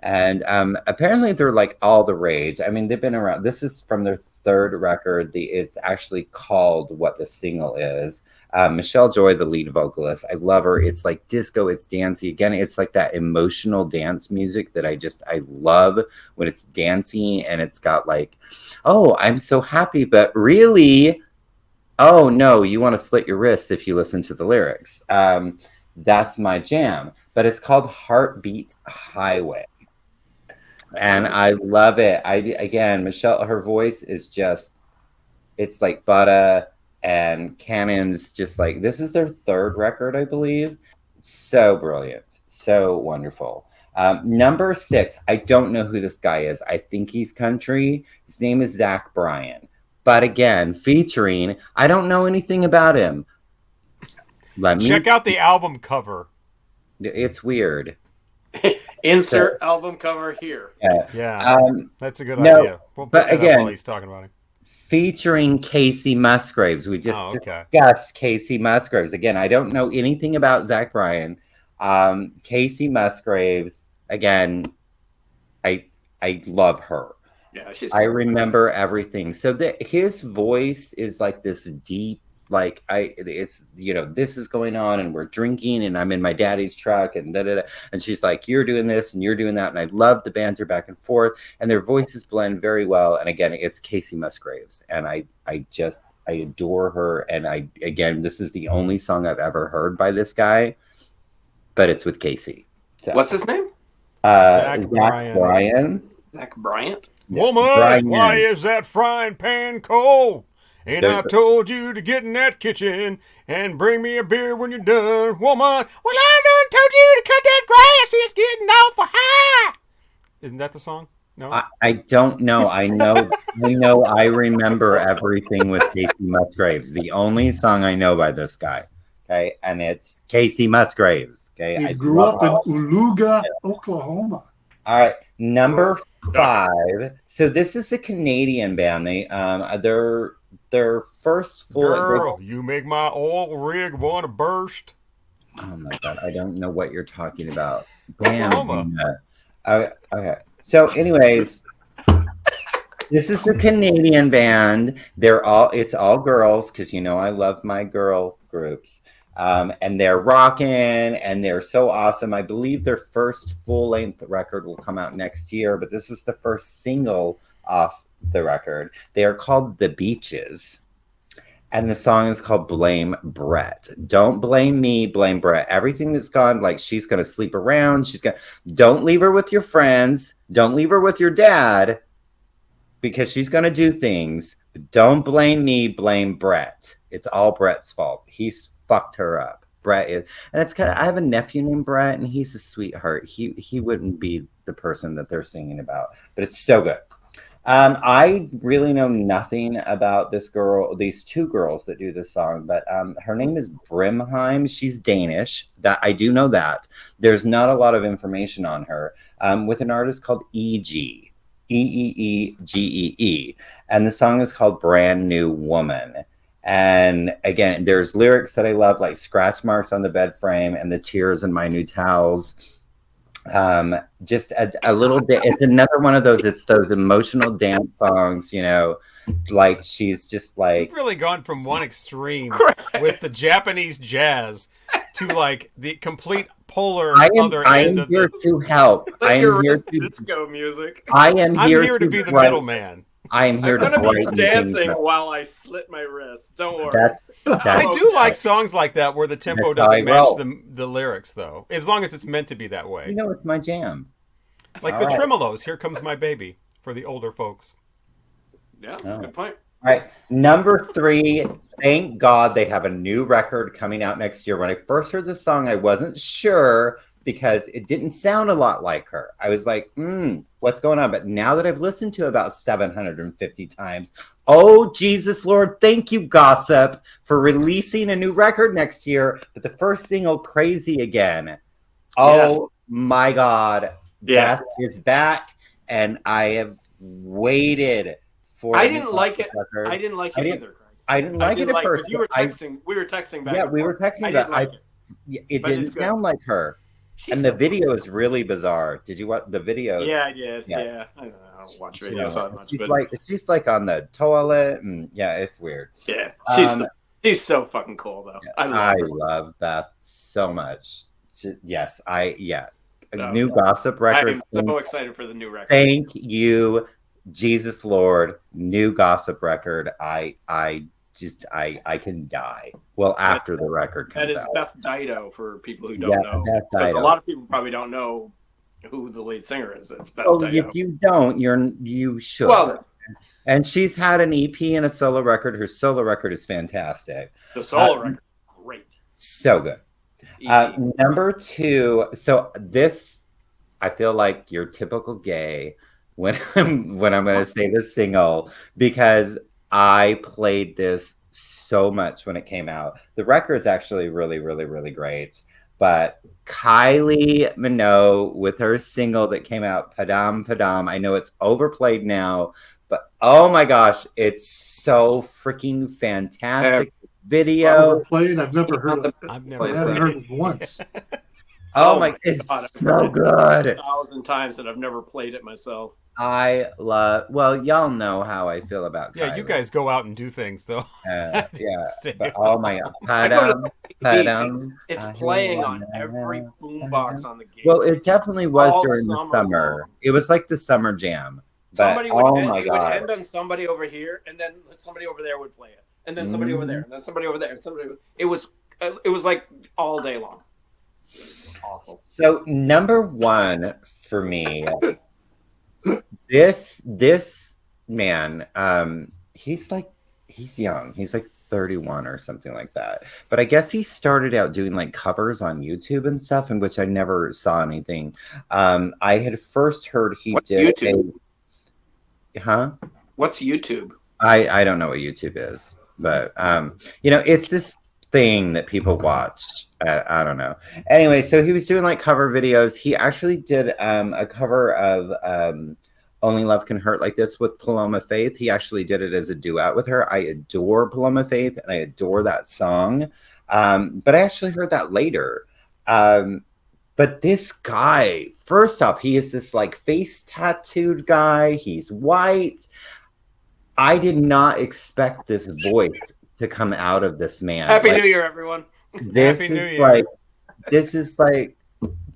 D: And apparently they're like all the rage. I mean, they've been around. This is from their third record. It's actually called What the Single Is. Michelle Joy, the lead vocalist. I love her. It's like disco. It's dancey. Again, it's like that emotional dance music that I love when it's dancey and it's got like, oh, I'm so happy. But really, oh, no, you want to slit your wrists if you listen to the lyrics. That's my jam. But it's called Heartbeat Highway. And I love it. Again, Michelle, her voice is just, it's like butter, and Cannons just like, this is their third record, I believe. So brilliant. So wonderful. Number 6, I don't know who this guy is. I think he's country. His name is Zach Bryan. But again, featuring, I don't know anything about him.
A: Check out the album cover.
D: It's weird.
B: Insert album cover here.
A: Yeah, that's a good idea. We'll put that up while he's talking about it.
D: Featuring Casey Musgraves. We just discussed Casey Musgraves. Again, I don't know anything about Zach Bryan. Casey Musgraves, again, I love her.
B: Yeah,
D: I remember everything. So his voice is like this deep, like this is going on and we're drinking and I'm in my daddy's truck and and she's like, you're doing this and you're doing that, and I love the banter back and forth, and their voices blend very well. And again, it's Casey Musgraves, and I adore her. And this is the only song I've ever heard by this guy, but it's with Casey. So,
B: what's his name?
A: Zach Bryan.
B: Zach Bryant.
A: Woman,
D: Bryan.
A: Why is that frying pan cold? And I told you to get in that kitchen and bring me a beer when you're done. Woman, well, I done told you to cut that grass. It's getting awful high. Isn't that the song? No?
D: I don't know. I know I remember everything with Casey Musgraves. The only song I know by this guy. Okay. And it's Casey Musgraves. Okay.
C: He grew up in Uluga, Oklahoma.
D: All right. Number 5. So this is a Canadian band. Their first full.
A: Girl, you make my oil rig want to burst.
D: Oh my god, I don't know what you're talking about.
A: Oklahoma.
D: Okay. So, anyways, this is a Canadian band. It's all girls because I love my girl groups. And they're rocking and they're so awesome. I believe their first full-length record will come out next year, but this was the first single off the record. They are called The Beaches. And the song is called Blame Brett. Don't blame me, blame Brett. Everything that's gone, like she's going to sleep around. Don't leave her with your friends. Don't leave her with your dad because she's going to do things. Don't blame me, blame Brett. It's all Brett's fault. He's fucked her up. Brett is, and it's kind of, I have a nephew named Brett and he's a sweetheart. He wouldn't be the person that they're singing about, but it's so good. I really know nothing about these two girls that do this song, but her name is Brimheim. She's Danish. That I do know that. There's not a lot of information on her. With an artist called E.G. E-E-E-G-E-E. And the song is called Brand New Woman. And again, there's lyrics that I love, like scratch marks on the bed frame and the tears in my new towels. Just a little bit. It's another one of those. It's those emotional dance songs, like she's just like.
A: You've really gone from one extreme with the Japanese jazz to like the complete polar other end of
D: here to help. I am here to
B: disco music.
A: I'm here to be the middleman.
D: I am here
B: I'm gonna be dancing while I slit my wrist. Don't worry.
A: I do like songs like that where the tempo doesn't match the lyrics, though. As long as it's meant to be that way.
D: It's my jam.
A: Like the Tremolos, Here Comes My Baby, for the older folks.
B: Yeah, good point.
D: All right, number 3. Thank God they have a new record coming out next year. When I first heard the song, I wasn't sure because it didn't sound a lot like her. I was like, what's going on? But now that I've listened to it about 750 times, oh, Jesus, Lord, thank you, Gossip, for releasing a new record next year. But the first single, Crazy Again. Oh, my God.
B: Yeah.
D: Beth is back, and I have waited for
B: I didn't like it. I didn't like it either, Craig.
D: I didn't like it at first.
B: We were texting back.
D: Yeah, we were texting, but it didn't sound like her. And the video is really bizarre. Did you watch the video?
B: Yeah, I did. Yeah. I don't watch videos that much.
D: She's like on the toilet, and it's weird.
B: Yeah, she's so fucking cool though.
D: I love Beth so much. New Gossip record.
B: I'm so excited for the new record.
D: Thank you, Jesus Lord. New Gossip record. I can die. Well, after the record comes out.
B: That is Beth Dido for people who don't know. Because a lot of people probably don't know who the lead singer is. It's Beth Dido.
D: If you don't, you should.
B: Well,
D: and she's had an EP and a solo record. Her solo record is fantastic.
B: The solo record, great.
D: So good. Number 2. So this, I feel like you're typical gay when I'm going to say this single because I played this so much when it came out. The record's actually really, really, really great. But Kylie Minogue with her single that came out, Padam Padam. I know it's overplayed now, but oh my gosh, it's so freaking fantastic. Video.
C: Overplayed? I've never heard of it.
A: I've never
C: heard it once.
D: Oh my, it's so good.
B: 1,000 times that I've never played it myself.
D: Y'all know how I feel about Kylie.
A: Yeah, you guys go out and do things, though.
D: But oh my God.
B: It's playing on every boombox on the game.
D: Well, it definitely was during the summer. Long. It was like the summer jam. But,
B: it would end on somebody over here, and then somebody over there would play it. And then somebody over there, and then somebody over there, and it was like all day long. Awful.
D: So number 1 for me, this man, he's young. He's like 31 or something like that. But I guess he started out doing like covers on YouTube and stuff, in which I never saw anything. I had first heard did
B: YouTube?
D: What's
B: YouTube?
D: I don't know what YouTube is, but it's this thing that people watch. I don't know. Anyway, so he was doing like cover videos. He actually did a cover of Only Love Can Hurt Like This with Paloma Faith. He actually did it as a duet with her. I adore Paloma Faith and I adore that song. But I actually heard that later. But this guy, first off, he is this like face tattooed guy. He's white. I did not expect this voice to come out of this man.
B: Happy New Year, everyone.
A: Happy New Year.
D: This is like,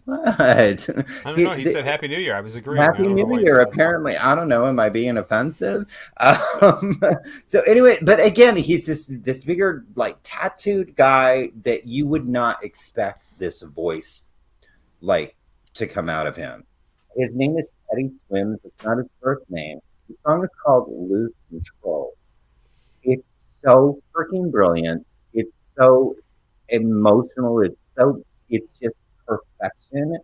D: what?
A: I don't know. He said Happy New Year. I was agreeing.
D: Happy New Year, apparently. I don't know. Am I being offensive? So anyway, but again, he's this bigger, like tattooed guy that you would not expect this voice like to come out of him. His name is Teddy Swims. It's not his first name. The song is called Lose Control. It's so freaking brilliant. It's so emotional. It's just perfection.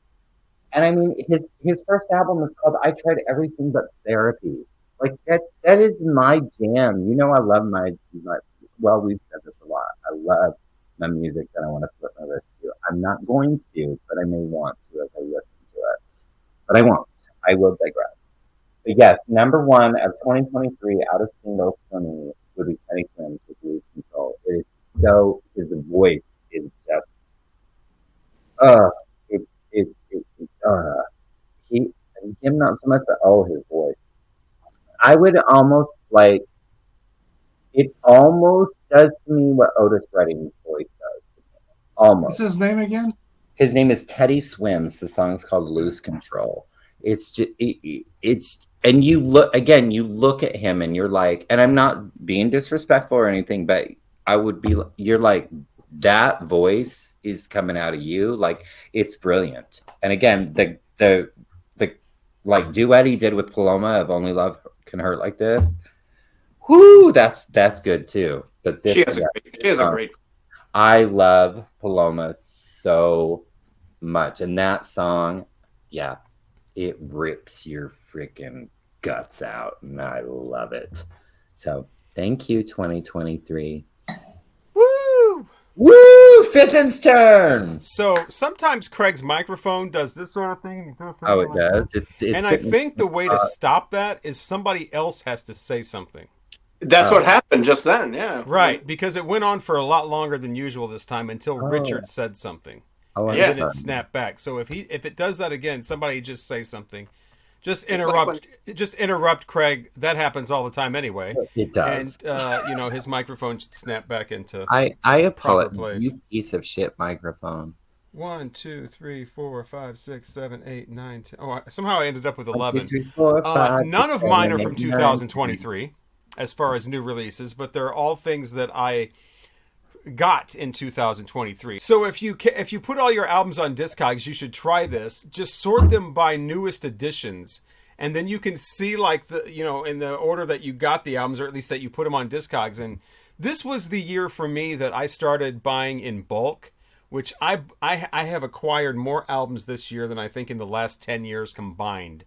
D: And I mean, his first album is called I Tried Everything But Therapy. Like that is my jam. You know, I love my well, we've said this a lot. I love my music that I want to slip my wrist to. I'm not going to, but I may want to as I listen to it. But I won't. I will digress. But yes, number one of 2023 out of singles for me would be Teddy Swims with Lose Control. It is so, his voice is just, him not so much, but his voice. I would almost like, it almost does to me what Otis Redding's voice does to me. Almost.
C: What's his name again?
D: His name is Teddy Swims. The song's called Lose Control. It's just, and you look at him and you're like, and I'm not being disrespectful or anything, but you're like, that voice is coming out of you. Like, it's brilliant. And again, the like duet he did with Paloma of Only Love Can Hurt Like This. Whoo, that's good too. But this,
B: she has a great.
D: I love Paloma so much. And that song, yeah, it rips your freaking guts out. And I love it. So thank you, 2023.
A: Woo!
D: Woo! Fitton's turn.
A: So sometimes Craig's microphone does this sort of thing.
D: Oh, it does. It's
A: and I think the way to stop that is somebody else has to say something.
B: That's what happened just then, yeah.
A: Right, because it went on for a lot longer than usual this time until Richard said something.
D: Oh,
A: and then it snapped back. So if it does that again, somebody just say something. Just interrupt Craig. That happens all the time anyway.
D: It does.
A: And his microphone should snap back into
D: I apologize. You piece of shit microphone.
A: 1, 2, 3, 4, 5, 6, 7, 8, 9, 10. Oh, somehow I ended up with 11.
D: 1, 2, 3, 4, 5,
A: none of
D: 6,
A: mine
D: 7,
A: are from 2023 as far as new releases, but they're all things that I got in 2023. So if you put all your albums on Discogs, you should try this. Just sort them by newest editions, and then you can see like in the order that you got the albums, or at least that you put them on Discogs. And this was the year for me that I started buying in bulk, which I have acquired more albums this year than I think in the last 10 years combined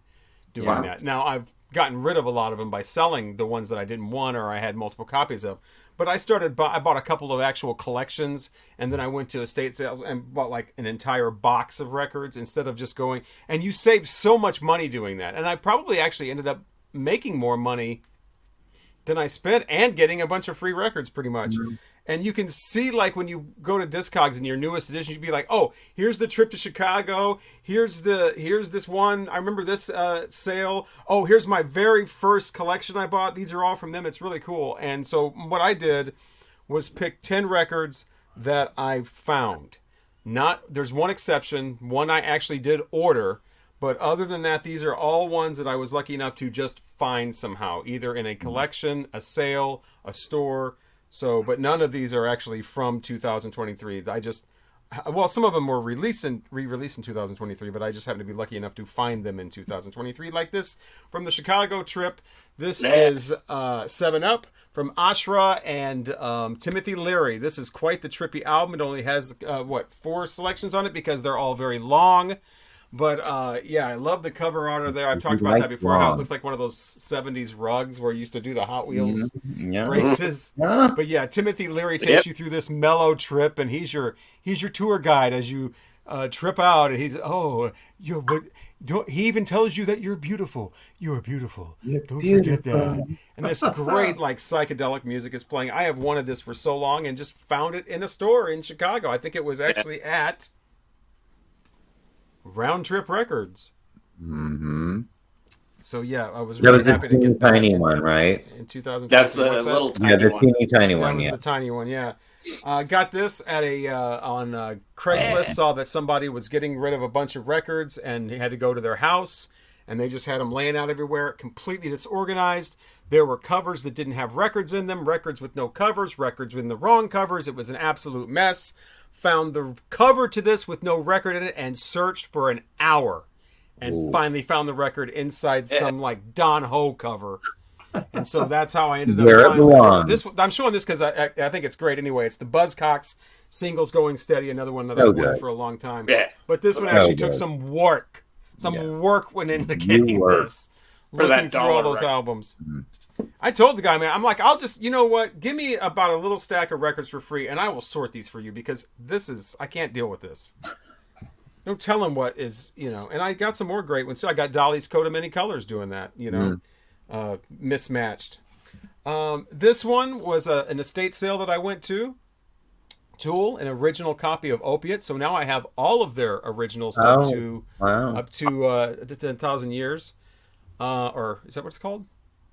A: doing that. Now I've gotten rid of a lot of them by selling the ones that I didn't want or I had multiple copies of. But I bought a couple of actual collections, and then I went to estate sales and bought like an entire box of records instead of just going. And you save so much money doing that. And I probably actually ended up making more money than I spent and getting a bunch of free records pretty much. Mm-hmm. And you can see, like, when you go to Discogs in your newest edition, you'd be like, oh, here's the trip to Chicago. Here's this one. I remember this sale. Oh, here's my very first collection I bought. These are all from them. It's really cool. And so what I did was pick 10 records that I found. There's one exception. One I actually did order. But other than that, these are all ones that I was lucky enough to just find somehow, either in a collection, a sale, a store. So, but none of these are actually from 2023. Some of them were re-released in 2023, but I just happened to be lucky enough to find them in 2023. Like this from the Chicago trip. This is 7 Up from Ashra and Timothy Leary. This is quite the trippy album. It only has, 4 selections on it because they're all very long. But yeah, I love the cover art of there. I've talked
D: He
A: about that
D: likes
A: before. How it
D: long.
A: looks like one of those '70s rugs where you used to do the Hot Wheels
D: Yeah.
A: races.
D: Yeah.
A: But yeah, Timothy Leary takes
B: Yep.
A: you through this mellow trip, and he's your tour guide as you trip out. And he's but he even tells you that you're beautiful. You're beautiful.
D: You're
A: Don't forget
D: beautiful.
A: that. And this great like psychedelic music is playing. I have wanted this for so long and just found it in a store in Chicago. I think it was actually at Round Trip Records.
D: Mm-hmm.
A: So yeah, I was
D: That
A: really
D: was the
A: happy to
D: teeny
A: get that
D: tiny one, right?
A: in 2015.
B: That's the
A: What's that?
B: little
D: Yeah,
B: tiny
D: the
B: one.
D: teeny tiny
A: That
D: one.
A: was
D: Yeah.
A: the tiny one, yeah. Got this at a on Craigslist. Saw that somebody was getting rid of a bunch of records, and he had to go to their house, and they just had them laying out everywhere, completely disorganized. There were covers that didn't have records in them, records with no covers, records with the wrong covers. It was an absolute mess. Found the cover to this with no record in it, and searched for an hour, and
D: Ooh.
A: finally found the record inside some like Don Ho cover. And so that's how I ended up
D: Where it
A: finding
D: belongs.
A: this. I'm showing this because I think it's great anyway. It's the Buzzcocks Singles Going Steady, another one that
D: So
A: I've wanted
D: good.
A: for a long time.
B: Yeah.
A: But this one
B: So
A: actually took
D: good.
A: some work. Some
D: Yeah.
A: work went into getting
D: work.
A: this.
B: For
A: Looking
B: that
A: through all
B: dollar
A: those
B: record.
A: albums. I told the guy, man, I'm like, I'll just, you know what? Give me about a little stack of records for free, and I will sort these for you because I can't deal with this. No telling what is, and I got some more great ones too. I got Dolly's Coat of Many Colors doing that, mismatched. This one was an estate sale that I went to. Tool, an original copy of Opiate. So now I have all of their originals
D: Wow.
A: up to 10,000 years. Or is that what it's called?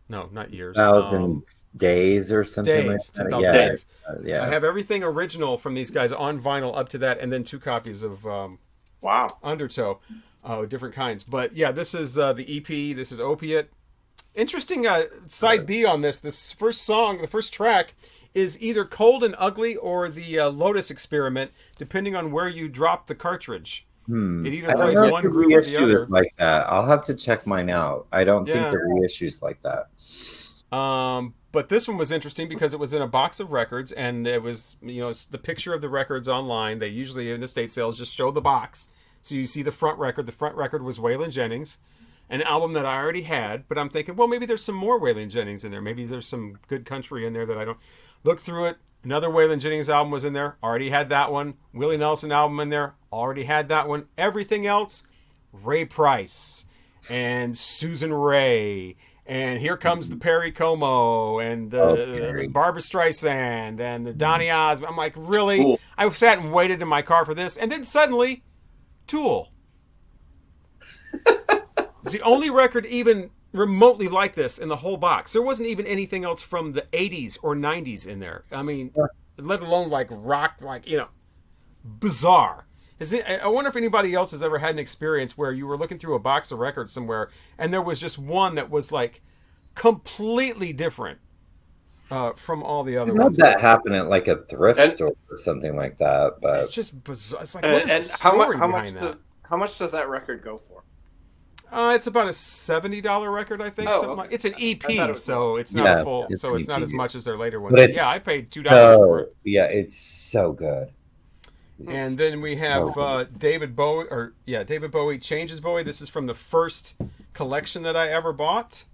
A: No, not years.
D: 1,000 days or something
A: days,
D: like that.
A: 10,000
D: Yeah.
A: days.
D: Yeah.
A: I have everything original from these guys on vinyl up to that, and then 2 copies of
B: Wow.
A: Undertow, different kinds. But yeah, this is the EP. This is Opiate. Interesting side B on this. This first song, the first track, is either Cold and Ugly or the Lotus Experiment, depending on where you drop the cartridge. It either
D: I don't
A: plays
D: know if
A: one
D: the
A: groove or the
D: reissue
A: other.
D: is like that. I'll have to check mine out. I don't
A: Yeah.
D: think the reissue's like that.
A: But this one was interesting because it was in a box of records, and it was, it's the picture of the records online. They usually in estate sales just show the box, so you see the front record. The front record was Waylon Jennings, an album that I already had, but I'm thinking, well, maybe there's some more Waylon Jennings in there. Maybe there's some good country in there that I don't. Look through it. Another Waylon Jennings album was in there. Already had that one. Willie Nelson album in there. Already had that one. Everything else, Ray Price and Susan Ray. And here comes the Perry Como and the Barbara Streisand and the Donny Osmond. I'm like, really?
B: Cool.
A: I sat and waited in my car for this. And then suddenly, Tool. It's the only record even remotely like this in the whole box. There wasn't even anything else from the 80s or 90s in there. I mean, let alone like rock, bizarre. I wonder if anybody else has ever had an experience where you were looking through a box of records somewhere and there was just one that was like completely different from all the other
D: I know
A: ones.
D: that happened at like a thrift
B: And-
D: store or something like that, but
A: It's just bizarre. It's like, what is the
B: And
A: story
B: how
A: behind
B: much
A: that?
B: how much does that record go for?
A: It's about a $70 record, I think.
B: Oh,
A: Something
B: okay.
A: like, it's an
B: I thought it
A: EP,
B: was
A: so it's not
D: Yeah,
A: a full.
D: it's
A: So
D: an
A: it's not
D: EP.
A: as much as their later ones.
D: But
A: But
D: it's
A: yeah, I paid $2 for it.
D: yeah, it's so good.
A: And then we have David Bowie Changes Bowie. This is from the first collection that I ever bought.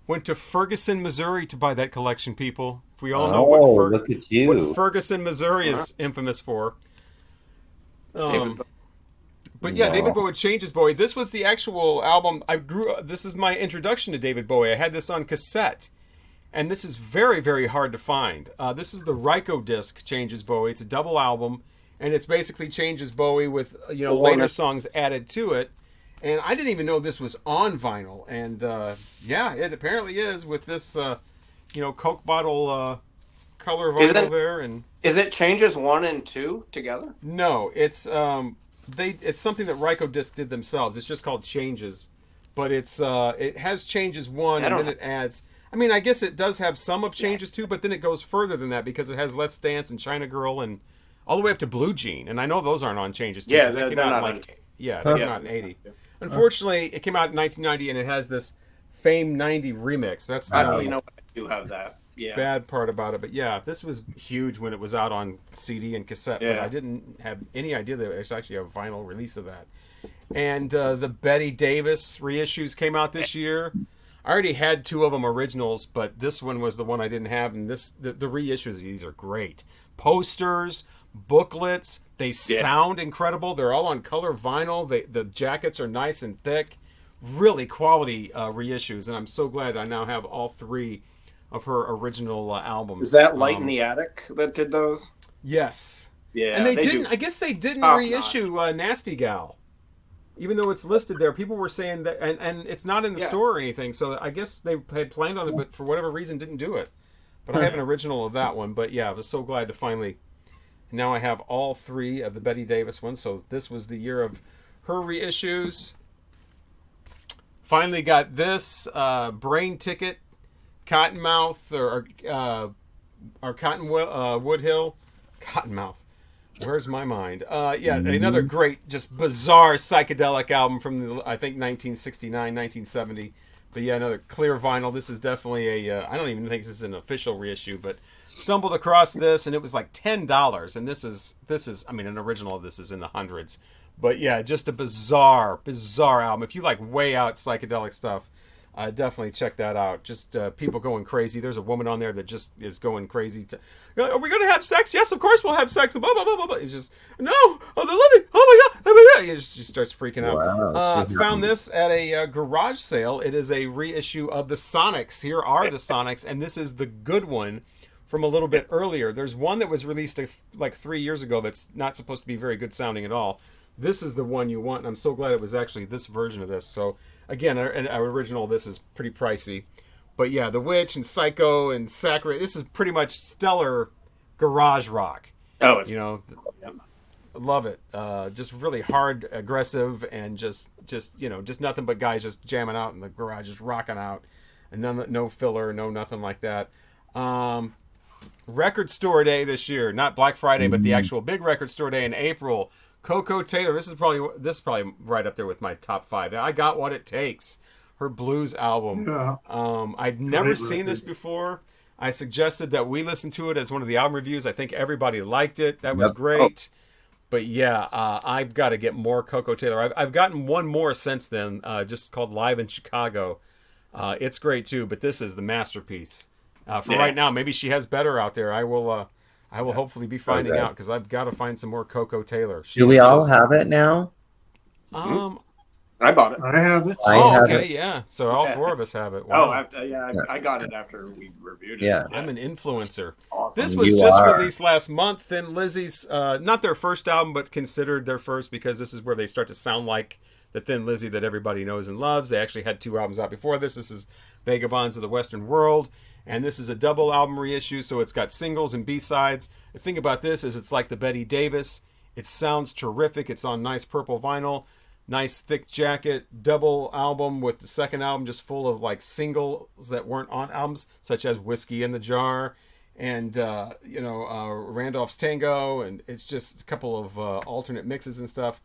A: Went to Ferguson, Missouri to buy that collection, people. If we all know
D: Look at you.
A: what Ferguson, Missouri is infamous for.
B: David,
A: But yeah,
D: Wow.
A: David Bowie Changes Bowie. This was the actual album. This is my introduction to David Bowie. I had this on cassette. And this is very, very hard to find. This is the Ryko disc, Changes Bowie. It's a double album, and it's basically Changes Bowie with later songs added to it. And I didn't even know this was on vinyl. And yeah, it apparently is with this, Coke bottle color vinyl there. And
B: is it Changes 1 and 2 together?
A: no, it's it's something that Ryko disc did themselves. It's just called Changes, but it has Changes 1, and then it adds. I mean, I guess it does have some of Changes 2, but then it goes further than that because it has Let's Dance and China Girl and all the way up to Blue Jean. And I know those aren't on Changes 2.
B: Yeah,
A: 'cause
B: they're
A: came out
B: not
A: in
B: on-
A: they came out in 80. Unfortunately, it came out in 1990, and it has this Fame 90 remix. That's the only
B: I do have that. Yeah.
A: bad part about it. But yeah, this was huge when it was out on CD and cassette. But
B: Yeah.
A: I didn't have any idea that it was actually a vinyl release of that. And the Betty Davis reissues came out this year. I already had 2 of them originals, but this one was the one I didn't have. And the reissues, these are great. Posters, booklets, they sound incredible. They're all on color vinyl. The jackets are nice and thick. Really quality reissues. And I'm so glad I now have all 3 of her original albums.
B: Is that Light in the Attic that did those?
A: Yes.
B: Yeah.
A: And they didn't, I guess they didn't reissue Nasty Gal. Even though it's listed there, people were saying that, and it's not in the store or anything, so I guess they had planned on it, but for whatever reason didn't do it. But I have an original of that one. But yeah, I was so glad to finally, now I have all 3 of the Betty Davis ones, so this was the year of her reissues. Finally got this, Brain Ticket, Cottonmouth, or Cottonwood Hill. Cottonmouth. Where's my mind? Another great, just bizarre psychedelic album from I think 1969, 1970. But yeah, another clear vinyl. This is definitely I don't even think this is an official reissue, but stumbled across this and it was like $10. And this is, I mean, an original of this is in the hundreds. But yeah, just a bizarre album. If you like way out psychedelic stuff, definitely check that out. Just people going crazy. There's a woman on there that just is going crazy. Are we going to have sex? Yes, of course we'll have sex. Blah, blah, blah, blah, blah. It's just, no. Oh, they're living. Oh, my God. Oh, my God. She starts freaking out.
D: Wow,
A: found this at a garage sale. It is a reissue of the Sonics. Here are the Sonics, and this is the good one from a little bit earlier. There's one that was released like 3 years ago that's not supposed to be very good sounding at all. This is the one you want, and I'm so glad it was actually this version of this. So, again, our original, this is pretty pricey. But yeah, The Witch and Psycho and Sacred, this is pretty much stellar garage rock.
B: Oh, it's...
A: Love it. Just really hard, aggressive, and just nothing but guys just jamming out in the garage, just rocking out. And no filler, no nothing like that. Record Store Day this year, not Black Friday, but the actual big Record Store Day in April. Coco Taylor, this is probably right up there with my top 5. I Got What It Takes, her blues album.
C: Yeah.
A: I'd never seen this before. I suggested that we listen to it as one of the album reviews. I think everybody liked it. That was great. But yeah, I've got to get more Coco Taylor. I've gotten one more since then, just called Live in Chicago. It's great too, but this is the masterpiece. Right now, maybe she has better out there. I will hopefully be finding out because I've got to find some more Coco Taylor.
D: Do we all have it now?
B: I bought it.
C: I have it.
A: Yeah. So all 4 of us have it. Wow.
B: I got it after we reviewed it.
D: Yeah.
A: I'm an influencer.
B: Awesome.
A: This was released last month. Thin Lizzy's, not their first album, but considered their first because this is where they start to sound like the Thin Lizzy that everybody knows and loves. They actually had 2 albums out before this. This is Vagabonds of the Western World. And this is a double album reissue, so it's got singles and B-sides. The thing about this is it's like the Betty Davis. It sounds terrific. It's on nice purple vinyl, nice thick jacket, double album with the second album just full of like singles that weren't on albums, such as Whiskey in the Jar and, Randolph's Tango. And it's just a couple of alternate mixes and stuff.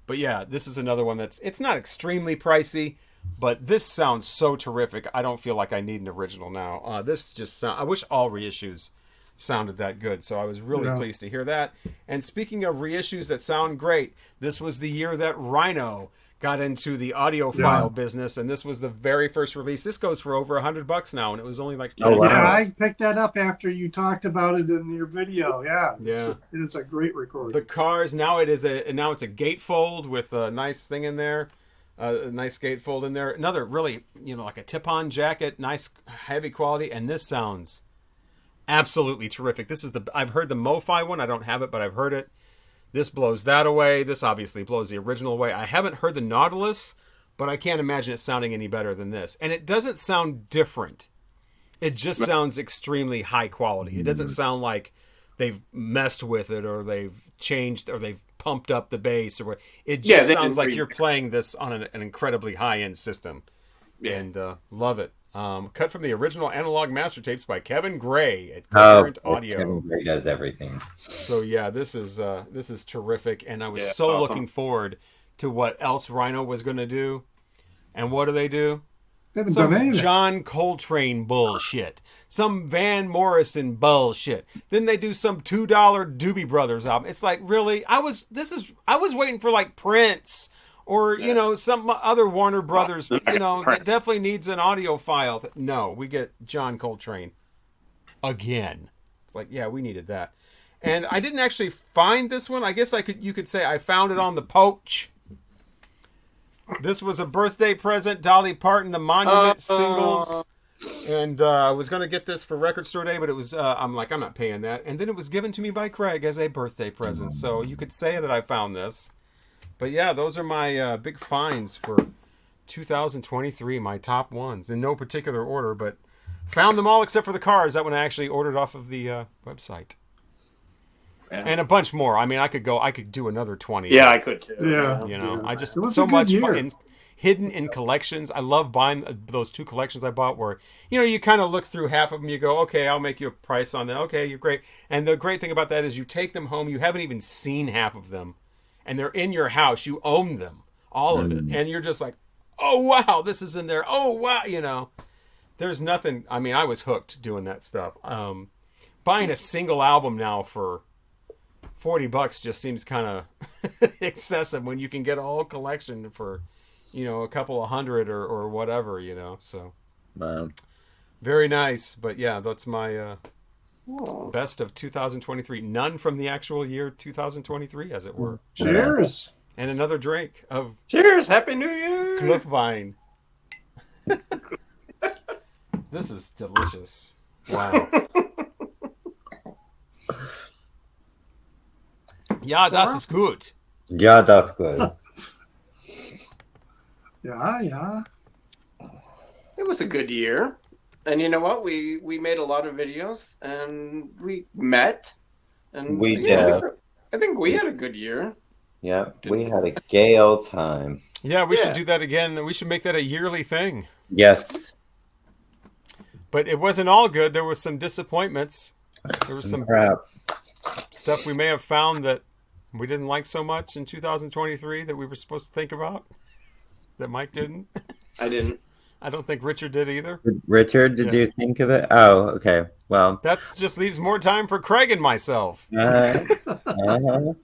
A: But yeah, this is another one it's not extremely pricey. But this sounds so terrific. I don't feel like I need an original now. This just I wish all reissues sounded that good. So I was really pleased to hear that. And speaking of reissues that sound great, this was the year that Rhino got into the audiophile business, and this was the very first release. This goes for over $100 now, and it was only like
C: I picked that up after you talked about it in your video.
A: It
C: is a great recording.
A: The Cars, now it's a gatefold with a nice thing in there. A nice gatefold in there. Another really, like a tip-on jacket, nice heavy quality, and this sounds absolutely terrific. This is I've heard the MoFi one. I don't have it, but I've heard it. This blows that away. This obviously blows the original away. I haven't heard the Nautilus, but I can't imagine it sounding any better than this. And it doesn't sound different. It just sounds extremely high quality. It doesn't sound like they've messed with it or they've changed or they've pumped up the bass or what. It just sounds like you're playing this on an incredibly high-end system. And love it. Cut from the original analog master tapes by Kevin Gray at Coherent Audio.
D: Kevin Gray does everything.
A: So yeah, this is terrific, and I was looking forward to what else Rhino was going to do. And what do?
C: They haven't done anything.
A: John Coltrane bullshit. Some Van Morrison bullshit. Then they do some $2 Doobie Brothers album. It's like, really? I was waiting for like Prince Or, you know, some other Warner Brothers, you know, that definitely needs an audio file. No, we get John Coltrane again. It's like, yeah, we needed that. And I didn't actually find this one. I guess you could say I found it on the poach. This was a birthday present, Dolly Parton, the Monument singles. And I was going to get this for Record Store Day, but it was, I'm like, I'm not paying that. And then it was given to me by Craig as a birthday present. So you could say that I found this. But yeah, those are my big finds for 2023, my top ones. In no particular order, but found them all except for the cars. That one I actually ordered off of the website. Yeah. And a bunch more. I mean, I could do another 20.
B: Yeah, I could too.
C: Yeah.
A: You know, I just,
C: It was
A: so
C: a good
A: much
C: year.
A: fun. Hidden in collections. I love buying those 2 collections I bought where, you know, you kind of look through half of them. You go, okay, I'll make you a price on that. Okay, you're great. And the great thing about that is you take them home. You haven't even seen half of them. And they're in your house. You own them. All of it. And you're just like, oh, wow, this is in there. Oh, wow. You know, there's nothing. I mean, I was hooked doing that stuff. Buying a single album now for $40 just seems kind of excessive when you can get a whole collection for, you know, a couple of hundred or whatever, you know. So very nice. But yeah, that's my best of 2023. None from the actual year 2023, as it were.
C: Cheers.
A: And another drink of
B: Cheers! Happy New Year!
A: Glühwein. This is delicious. Wow. Ja, das ist gut.
D: Yeah, that's good.
C: Yeah.
B: It was a good year. And you know what? We made a lot of videos and we met. And
D: We did.
B: I think we had a good year.
D: Yeah, we had a gay old time.
A: Yeah, we should do that again. We should make that a yearly thing.
D: Yes.
A: But it wasn't all good. There was some disappointments. There was some
D: crap.
A: stuff we may have found that we didn't like so much in 2023 that we were supposed to think about that Mike didn't.
B: I didn't.
A: I don't think Richard did either.
D: Richard, did you think of it? Oh, okay. Well,
A: That's just leaves more time for Craig and myself.
D: Well,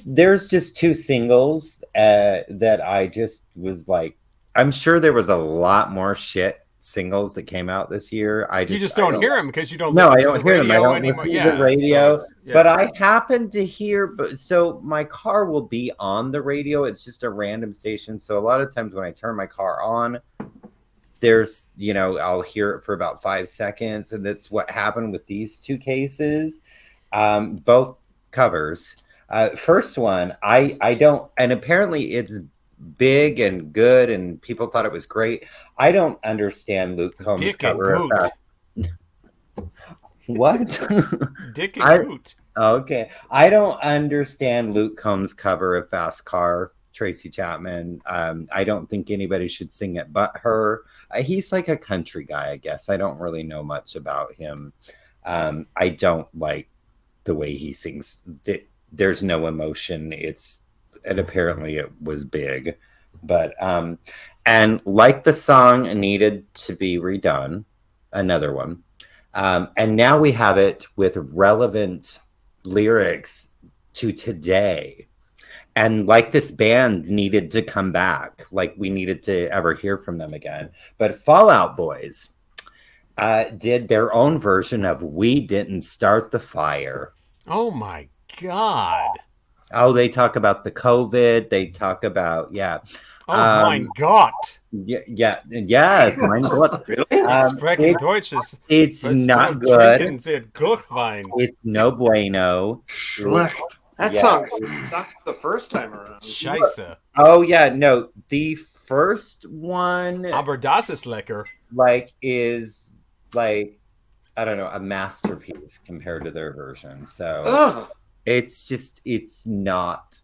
D: there's just 2 singles that I just was like, I'm sure there was a lot more shit singles that came out this year.
A: You just don't hear them because you don't.
D: No,
A: listen
D: I
A: to
D: don't
A: the
D: hear them. I
A: radio
D: don't
A: anymore.
D: listen to the radio.
A: So
D: But I happen to hear. So my car will be on the radio. It's just a random station. So a lot of times when I turn my car on, there's, you know, I'll hear it for about 5 seconds, and that's what happened with these 2 cases, both covers. First one, I don't, and apparently it's big and good, and people thought it was great. I don't understand Luke Combs'
A: Dick
D: cover
A: and
D: of that. What?
A: Dick and Boot.
D: Okay. I don't understand Luke Combs' cover of Fast Car, Tracy Chapman. I don't think anybody should sing it but her. He's like a country guy, I guess. I don't really know much about him. I don't like the way he sings. There's no emotion. And apparently it was big. But and like the song needed to be redone, another one. And now we have it with relevant lyrics to today. And like this band needed to come back, like we needed to ever hear from them again. But Fall Out Boys did their own version of We Didn't Start the Fire.
A: Oh my God.
D: Oh, they talk about the COVID. They talk about,
A: Oh mein Gott.
D: Yes, mein Gott.
B: Really?
A: Sprechen Deutsch ist.
D: It's not good.
A: Glühwein.
D: It's no bueno.
C: Schlecht.
B: That
D: Yeah.
B: song sucked the first time around.
A: Scheiße.
D: Oh yeah, no. The first one,
A: Aber das ist lecker.
D: is like, I don't know, a masterpiece compared to their version. So
B: Ugh.
D: it's not.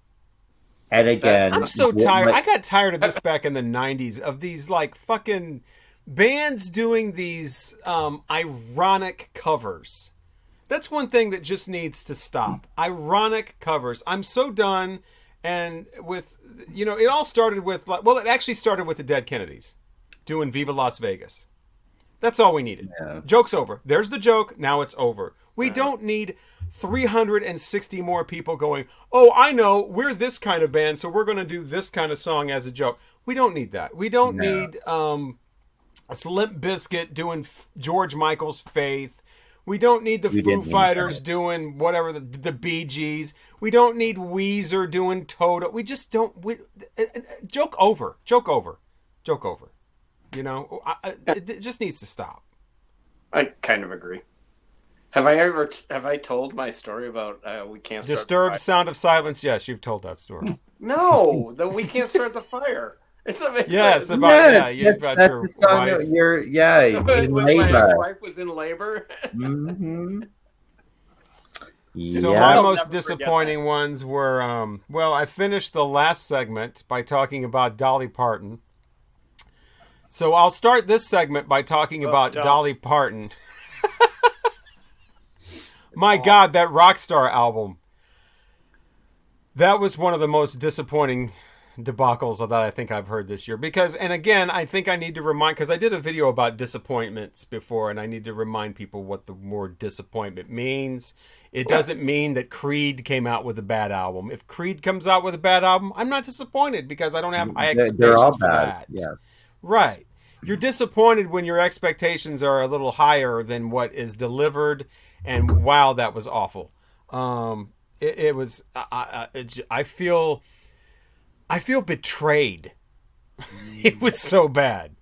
D: And again,
A: I'm so tired. I got tired of this back in the 90s of these like fucking bands doing these ironic covers. That's one thing that just needs to stop. Ironic covers. I'm so done. And with, you know, it all started with, like, well, it actually started with the Dead Kennedys doing Viva Las Vegas. That's all we needed.
D: Yeah.
A: Joke's over. There's the joke. Now it's over. We don't need 360 more people going, oh, I know, we're this kind of band, so we're going to do this kind of song as a joke. We don't need that. We don't need a Limp Bizkit doing George Michael's Faith. We don't need the Foo Fighters doing whatever, the Bee Gees. We don't need Weezer doing Toto. We just don't. Joke over. Joke over. Joke over. You know, it just needs to stop.
B: I kind of agree. Have I told my story about we can't start
A: Disturbed Sound of Silence? Yes, you've told that story.
B: No, that we can't start the fire. It's amazing.
A: Yes, about
D: that's
A: your
D: the song
A: wife.
D: that you're in
B: when
D: labor.
B: my ex-wife was in labor.
D: Mm-hmm.
A: So
D: Yeah.
A: my
B: I'll
A: most
B: never forget
A: disappointing ones were, well, I finished the last segment by talking about Dolly Parton. So I'll start this segment by talking about Dolly Parton. My God, that Rockstar album. That was one of the most disappointing debacles that I think I've heard this year. Because, and again, I think I need to remind, because I did a video about disappointments before, and I need to remind people what the word disappointment means. It doesn't mean that Creed came out with a bad album. If Creed comes out with a bad album, I'm not disappointed because I don't have high expectations
D: They're all
A: for
D: bad.
A: that.
D: Yeah.
A: Right. You're disappointed when your expectations are a little higher than what is delivered, and wow, that was awful. It was. I feel betrayed. It was so bad.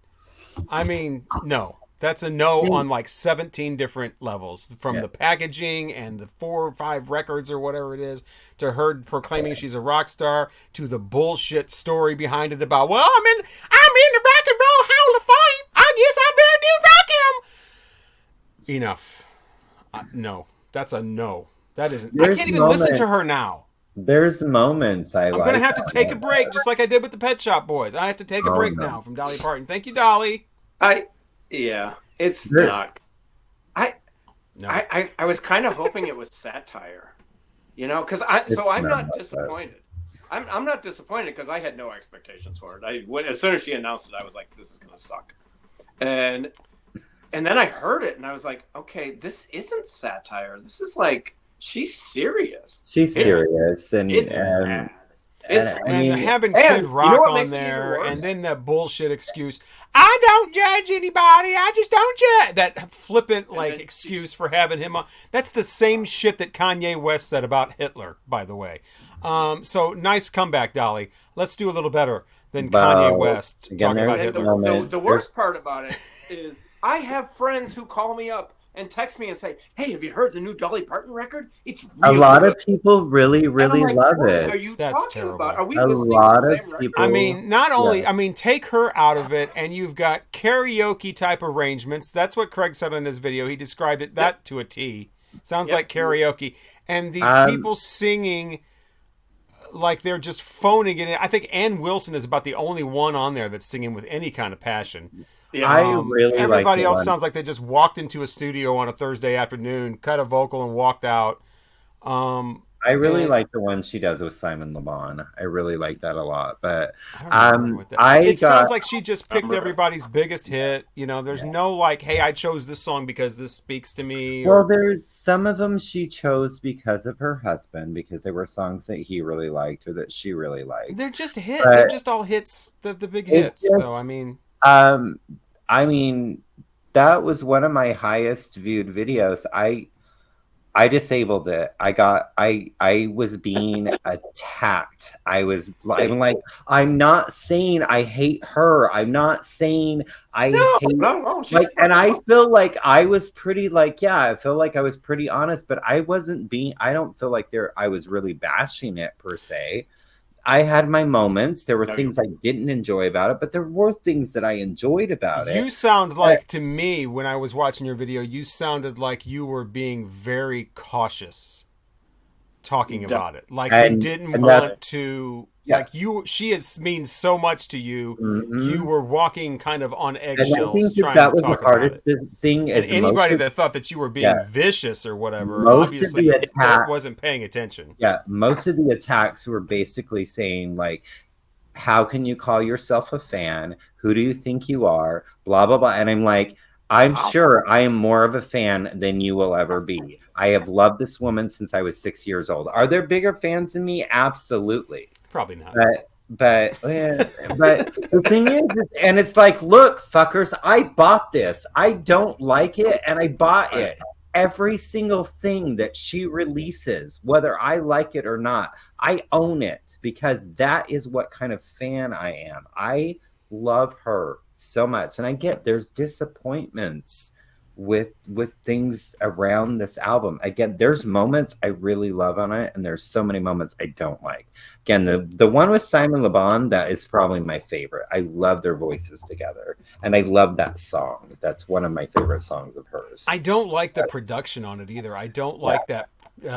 A: I mean, no. That's a no on like 17 different levels, from the packaging and the 4 or 5 records or whatever it is, to her proclaiming she's a rock star, to the bullshit story behind it about, well, I'm in the Rock and Roll Hall of Fame. I guess I better do rock him. Enough. No, that's a no. That isn't. I can't even listen to her now.
D: There's moments I'm
A: going to have to take a break, just like I did with the Pet Shop Boys. I have to take a break now from Dolly Parton. Thank you, Dolly.
B: Yeah, it's not. I was kind of hoping it was satire, you know, because I'm not disappointed. I'm not disappointed because I had no expectations for it. As soon as she announced it, I was like, this is gonna suck, and then I heard it and I was like, okay, this isn't satire. This is like, she's serious.
D: She's serious, and
B: it's bad.
A: And having Kid Rock on there, and then that bullshit excuse, I don't judge anybody, I just don't judge. That flippant excuse for having him on. That's the same shit that Kanye West said about Hitler, by the way. So nice comeback, Dolly. Let's do a little better than Kanye West talking about Hitler.
B: The worst part about it is I have friends who call me up and text me and say, hey, have you heard the new Dolly Parton record? It's really
D: a lot
B: good.
D: of people really
B: Like,
D: love
B: what
D: it.
B: Are you
A: That's
B: talking
A: terrible.
B: about? Are we
D: A
B: listening
D: lot
B: to the
D: of
B: same record?
D: people-
A: I mean, not only, I mean, take her out of it, and you've got karaoke type arrangements. That's what Craig said in his video. He described it that to a T. Sounds like karaoke. And these people singing like they're just phoning it in. I think Ann Wilson is about the only one on there that's singing with any kind of passion.
B: Yeah.
D: I really
A: everybody
D: like
A: else sounds like they just walked into a studio on a Thursday afternoon, cut a vocal, and walked out.
D: I really like the one she does with Simon Le Bon. I really like that a lot. But
A: it sounds like she just picked everybody's biggest hit. You know, there's no like, hey, I chose this song because this speaks to me.
D: Well, there's some of them she chose because of her husband, because they were songs that he really liked or that she really liked.
A: They're just hits. They're just all hits. The big hits. So I
D: mean, that was one of my highest viewed videos. I disabled it. I was being attacked. I'm like, I'm not saying I hate her. I'm not saying I hate.
B: No,
D: and I feel like I was pretty I feel like I was pretty honest, but I wasn't being. I don't feel like I was really bashing it per se. I had my moments. There were things I didn't enjoy about it, but there were things that I enjoyed about it.
A: You sound like, to me, when I was watching your video, you sounded like you were being very cautious talking about it. Like you didn't want to... Like she means so much to you. Mm-hmm. You were walking kind of on eggshells trying to talk about it.
D: Thing
A: and anybody that thought that you were being vicious or whatever, obviously wasn't paying attention.
D: Yeah, most of the attacks were basically saying like, how can you call yourself a fan? Who do you think you are? Blah, blah, blah. And I'm like, I'm sure I am more of a fan than you will ever be. I have loved this woman since I was 6 years old. Are there bigger fans than me? Absolutely.
A: Probably not.
D: But the thing is, and it's like, look, fuckers, I bought this. I don't like it, and I bought it. Every single thing that she releases, whether I like it or not, I own it because that is what kind of fan I am. I love her so much, and I get there's disappointments with things around this album. Again, there's moments I really love on it, and there's so many moments I don't like. Again, the one with Simon Le Bon, that is probably my favorite. I love their voices together, and I love that song. That's one of my favorite songs of hers.
A: I don't like the production on it either. I don't like that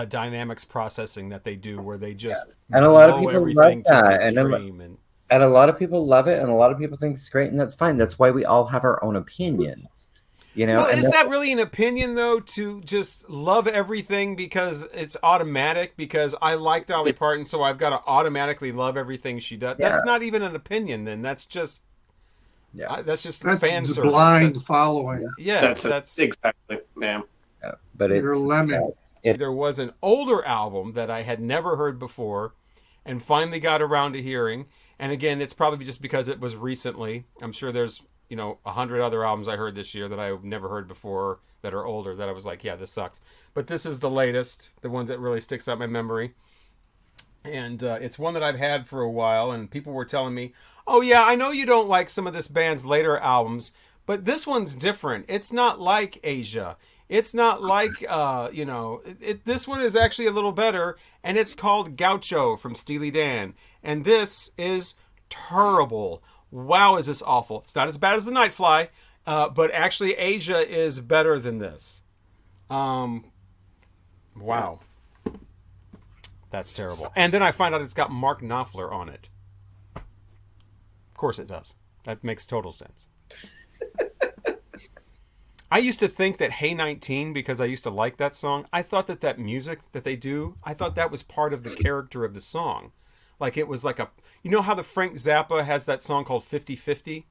A: dynamics processing that they do, where they just
D: and a lot of
A: blow
D: people love
A: everything to
D: that,
A: the
D: and
A: extreme.
D: a lot of people love it, and a lot of people think it's great, and that's fine. That's why we all have our own opinions. You know,
A: Well, is that really an opinion, though, to just love everything because it's automatic? Because I like Dolly Parton, so I've got to automatically love everything she does.
D: Yeah.
A: That's not even an opinion, then. That's just that's fan
C: That's
A: service.
C: blind following.
A: Yeah,
B: that's exactly, man.
D: but
C: You're a lemon.
A: There was an older album that I had never heard before and finally got around to hearing. And again, it's probably just because it was recently. I'm sure there's 100 other albums I heard this year that I've never heard before that are older that I was like, yeah, this sucks. But this is the latest, the one that really sticks out in my memory. And it's one that I've had for a while, and people were telling me, oh yeah, I know you don't like some of this band's later albums, but this one's different. It's not like Asia. It's not like, this one is actually a little better, and it's called Gaucho from Steely Dan. And this is terrible. Wow, is this awful. It's not as bad as The Nightfly, but actually Asia is better than this. Wow. That's terrible. And then I find out it's got Mark Knopfler on it. Of course it does. That makes total sense. I used to think that Hey 19, because I used to like that song, I thought that music that they do, I thought that was part of the character of the song. Like it was like you know how the Frank Zappa has that song called 50-50?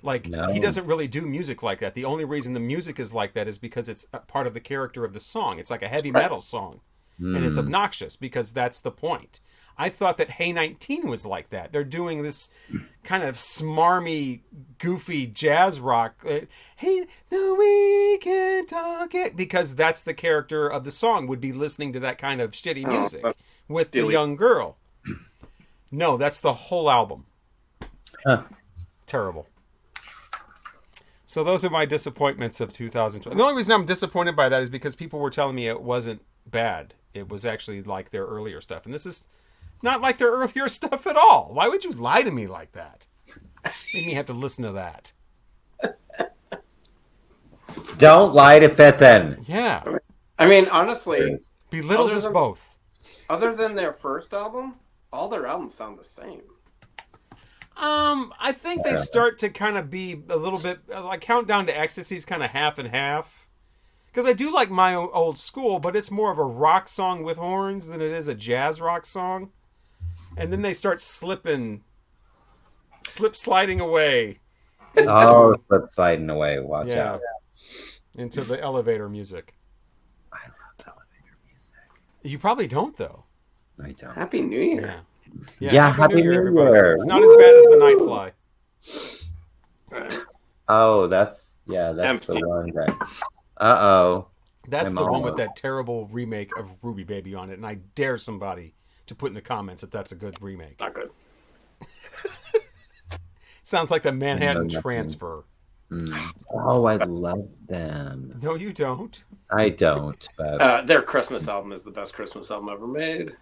A: Like,
D: No.
A: He doesn't really do music like that. The only reason the music is like that is because it's a part of the character of the song. It's like a heavy metal song. And it's obnoxious because that's the point. I thought that Hey 19 was like that. They're doing this kind of smarmy, goofy jazz rock. Hey, no, we can talk it. Because that's the character of the song, would be listening to that kind of shitty music with the young girl. No, that's the whole album.
D: Huh.
A: Terrible. So those are my disappointments of 2012. The only reason I'm disappointed by that is because people were telling me it wasn't bad. It was actually like their earlier stuff. And this is not like their earlier stuff at all. Why would you lie to me like that? Make me have to listen to that.
D: Don't lie to Fithin.
A: Yeah.
B: I mean, honestly,
A: Belittles us both.
B: Other than their first album, all their albums sound the same.
A: I think they start to kind of be a little bit like Countdown to Ecstasy's kind of half and half. Because I do like My Old School, but it's more of a rock song with horns than it is a jazz rock song. And then they start sliding away.
D: Slip sliding away. Watch out.
A: Into the elevator music.
D: I love elevator music.
A: You probably don't, though.
D: I don't.
B: Happy New Year.
A: Yeah,
D: Happy New
A: everybody.
D: Year.
A: It's not as bad as The Nightfly.
D: Oh, that's
B: Empty.
D: the one thing. Uh-oh.
A: That's
D: My
A: the one
D: mom.
A: with that terrible remake of Ruby Baby on it, and I dare somebody to put in the comments that that's a good remake.
B: Not good.
A: Sounds like the Manhattan
D: No, nothing.
A: Transfer.
D: Oh, I love them.
A: No, you don't.
D: I don't, but
B: Their Christmas album is the best Christmas album ever made.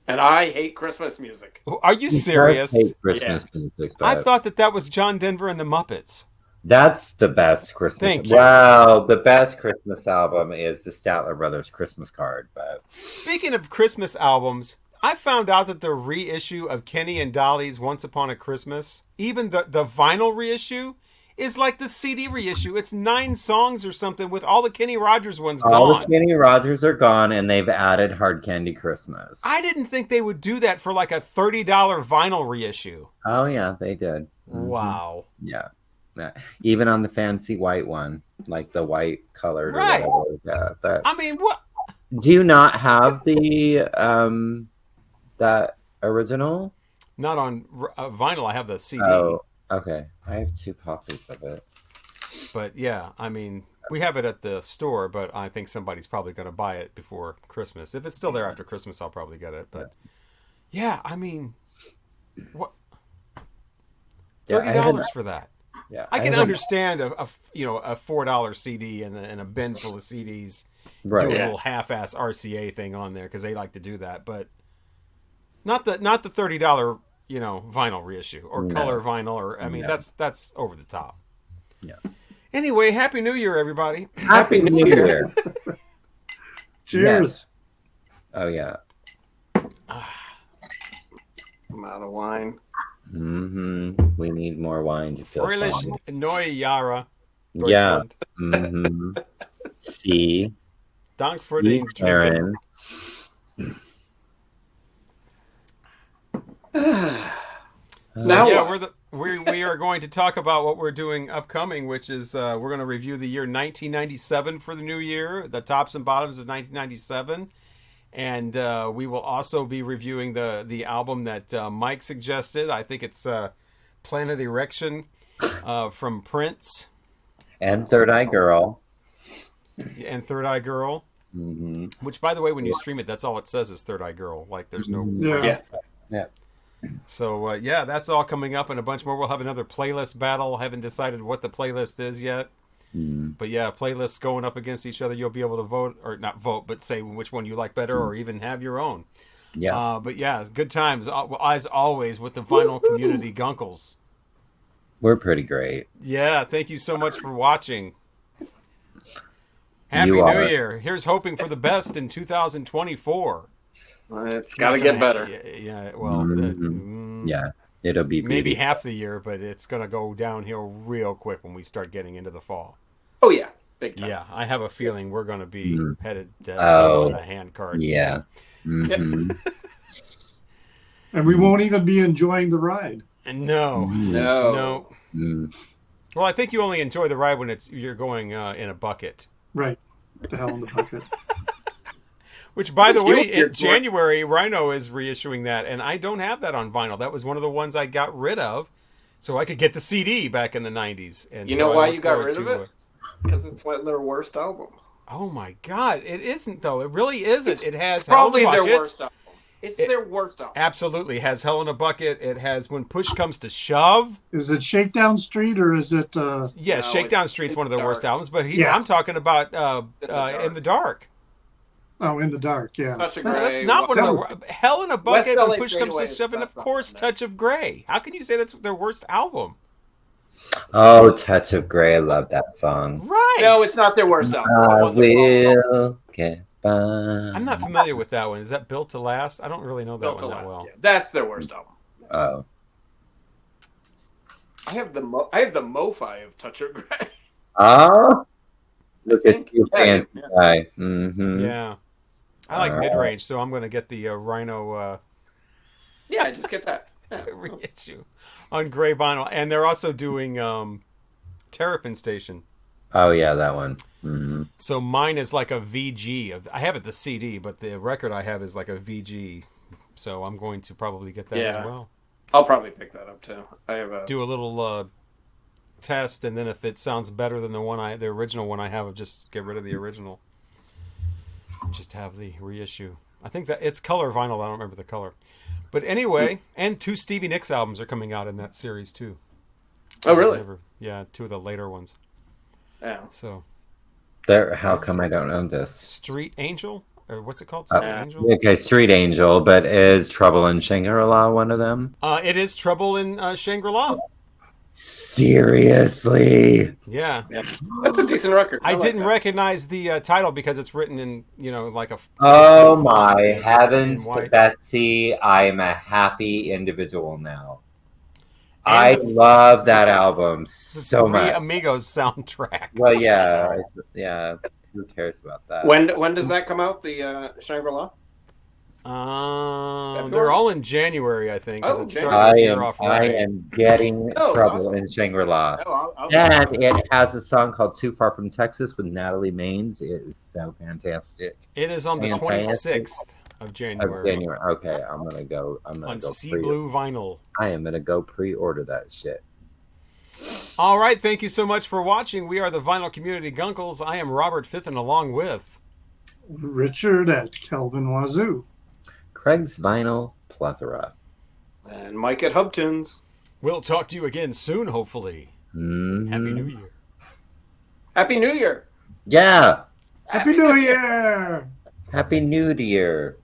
B: And I hate Christmas music.
A: Are you serious?
D: I hate Christmas music,
A: I
D: but
A: thought that was John Denver and the Muppets.
D: that's the best Christmas.
A: Thank you.
D: Well, the best Christmas album is the Statler Brothers Christmas Card, but
A: Speaking of Christmas albums, I found out that the reissue of Kenny and Dolly's Once Upon a Christmas, even the vinyl reissue, is like the CD reissue. It's 9 songs or something with all the Kenny Rogers ones
D: all
A: gone.
D: the Kenny Rogers are gone, and they've added Hard Candy Christmas.
A: I didn't think they would do that for like a $30 vinyl reissue.
D: Oh yeah, they did.
A: Wow.
D: Yeah, Even on the fancy white one, like the white colored
A: Right.
D: or whatever. Yeah, but
A: I mean, what?
D: do you not have the that original?
A: Not on vinyl. I have the CD.
D: Oh, okay. I have 2 copies of it.
A: But yeah, I mean, we have it at the store, but I think somebody's probably going to buy it before Christmas. If it's still there after Christmas, I'll probably get it. But yeah, I mean, what?
D: Yeah,
A: $30 for that.
D: Yeah,
A: I can understand a $4 CD and a bin full of CDs
D: Right.
A: do a
B: Yeah.
A: little half-ass RCA thing on there because they like to do that, but not the $30 vinyl reissue or
D: No.
A: color vinyl or I mean
D: No.
A: that's over the top.
D: Yeah.
A: Anyway, Happy New Year, everybody.
B: Happy New Year.
C: Cheers.
D: Oh yeah.
B: I'm out of wine.
D: We need more wine to feel
A: Freilich
D: fine.
A: Neue Jahre.
D: Yeah.
A: Deutschland.
D: See,
A: Dank für den Trinken.
D: Aaron.
B: Now
A: Yeah,
B: what?
A: we are going to talk about what we're doing upcoming, which is we're going to review the year 1997 for the new year, the tops and bottoms of 1997, and we will also be reviewing the album that Mike suggested. I think it's Planet Erection from Prince
D: And Third Eye Girl.
A: and Third Eye Girl. Which, by the way, when you stream it, that's all it says is Third Eye Girl. Like, there's no.
C: Yeah.
D: Yeah.
A: So yeah, that's all coming up and a bunch more. We'll have another playlist battle. Haven't decided what the playlist is yet. But yeah, playlists going up against each other. You'll be able to vote, or not vote, but say which one you like better, or even have your own.
D: Yeah.
A: But yeah, good times as always with the Vinyl Community Guncles.
D: We're pretty great.
A: Yeah, thank you so much for watching. Happy
D: You
A: New
D: are.
A: Year. Here's hoping for the best in 2024.
B: It's got to get better.
A: Yeah, well,
D: Yeah. It'll be
A: maybe
D: beauty.
A: half the year, but it's going to go downhill real quick when we start getting into the fall.
B: Oh yeah, big time.
A: Yeah, I have a feeling we're going to be headed
D: Oh.
A: on a hand card.
D: Yeah. Mhm.
C: And we won't even be enjoying the ride.
A: No.
B: No.
D: Mm.
A: Well, I think you only enjoy the ride when you're going in a bucket.
C: Right. The hell in the bucket.
A: Which, by the way,
B: You're-
A: in January, Rhino is reissuing that, and I don't have that on vinyl. That was one of the ones I got rid of, so I could get the CD back in the 90s. And
B: You
A: so
B: know
A: I
B: why
A: look
B: you got
A: forward
B: rid of
A: to,
B: it? Because it's one of their worst albums.
A: oh my God, it isn't though. It really isn't.
B: It's
A: it has
B: Probably
A: Hell in a
B: their
A: Bucket.
B: worst album. It's their worst album.
A: Absolutely, it has Hell in a Bucket. It has When Push Comes to Shove.
C: Is it Shakedown Street or is it
A: Yeah,
B: No,
A: Shakedown
B: it's-
A: Street's
B: it's
A: one of their worst
B: dark.
A: albums, but
C: Yeah.
A: I'm talking about
B: Dark.
A: In the Dark.
C: In the Dark? Yeah.
B: Touch of
A: No,
B: Grey.
A: that's not one
C: That
A: of
C: was-
A: the Hell in a
B: West
A: Bucket.
B: LA
A: When Push Comes to
B: Fadeaway is
A: Shove, and
B: best
A: of course,
B: album on
A: Touch of Grey. How can you say that's their worst album?
D: Oh, Touch of Grey. I love that song.
A: Right.
B: No, it's not their worst album.
D: I
B: It wasn't the
D: will get by.
A: I'm not familiar with that one. Is that Built to Last? I don't really know that
B: Built to
A: one that
B: Last,
A: well.
B: yeah. That's their worst album.
D: Oh.
B: I have the MoFi of Touch of Grey.
D: Oh. Look at you,
B: Yeah,
D: fancy
B: yeah.
D: guy. Mm-hmm.
A: Yeah. I like
D: Alright.
A: mid-range, so I'm going to get the Rhino
B: Yeah, just get that. Yeah.
A: reissue on gray vinyl. And they're also doing Terrapin Station.
D: Oh yeah, that one. Mm-hmm.
A: So mine is like a VG. I have it the CD, but the record I have is like a VG. So I'm going to probably get that as
B: Yeah.
A: well.
B: I'll probably pick that up too. I have a.
A: Do a little test, and then if it sounds better than the original one I have, I'll just get rid of the original. And just have the reissue. I think that it's color vinyl. I don't remember the color. But anyway, and 2 Stevie Nicks albums are coming out in that series too.
B: Oh really?
A: Yeah, 2 of the later ones.
B: Yeah.
A: So
D: There. How come I don't own this?
A: Street Angel, or what's it called? Street Angel.
D: Okay, Street Angel, but is Trouble in Shangri-La one of them?
A: It is Trouble in Shangri-La.
D: Seriously?
A: Yeah.
B: That's a decent record.
A: I
B: like
A: didn't
B: that.
A: recognize the title because it's written in, like a.
D: Oh my
A: It's
D: heavens,
A: in white.
D: Betsy! I am a happy individual now.
A: And
D: I
A: the-
D: love that album so
A: Three
D: much.
A: Amigos soundtrack.
D: Well, yeah. Who cares about that?
B: When does that come out? The Shangri-La?
A: They're all in January, I think, because
B: Oh,
A: it's
B: January.
A: starting
D: I
A: the year
D: am
A: off
D: I
A: right.
D: am getting
B: Oh,
D: trouble
B: awesome.
D: in Shangri-La.
B: Oh,
D: And it has a song called Too Far from Texas with Natalie Maines. It is so fantastic.
A: It is on the
D: Fantastic.
A: 26th of
D: Of
A: January
D: January. Okay, I'm gonna go.
A: on Sea Blue Vinyl.
D: I am gonna go pre-order that shit.
A: All right, thank you so much for watching. We are the Vinyl Community Guncles. I am Robert Fitton, along with
C: Richard at Kelvin Wazoo.
D: Craig's Vinyl Plethora.
B: and Mike at Hubtunes.
A: We'll talk to you again soon, hopefully.
D: Mhm.
A: Happy New Year.
B: Happy New Year.
D: Yeah.
C: Happy New Year!
D: Happy New Year.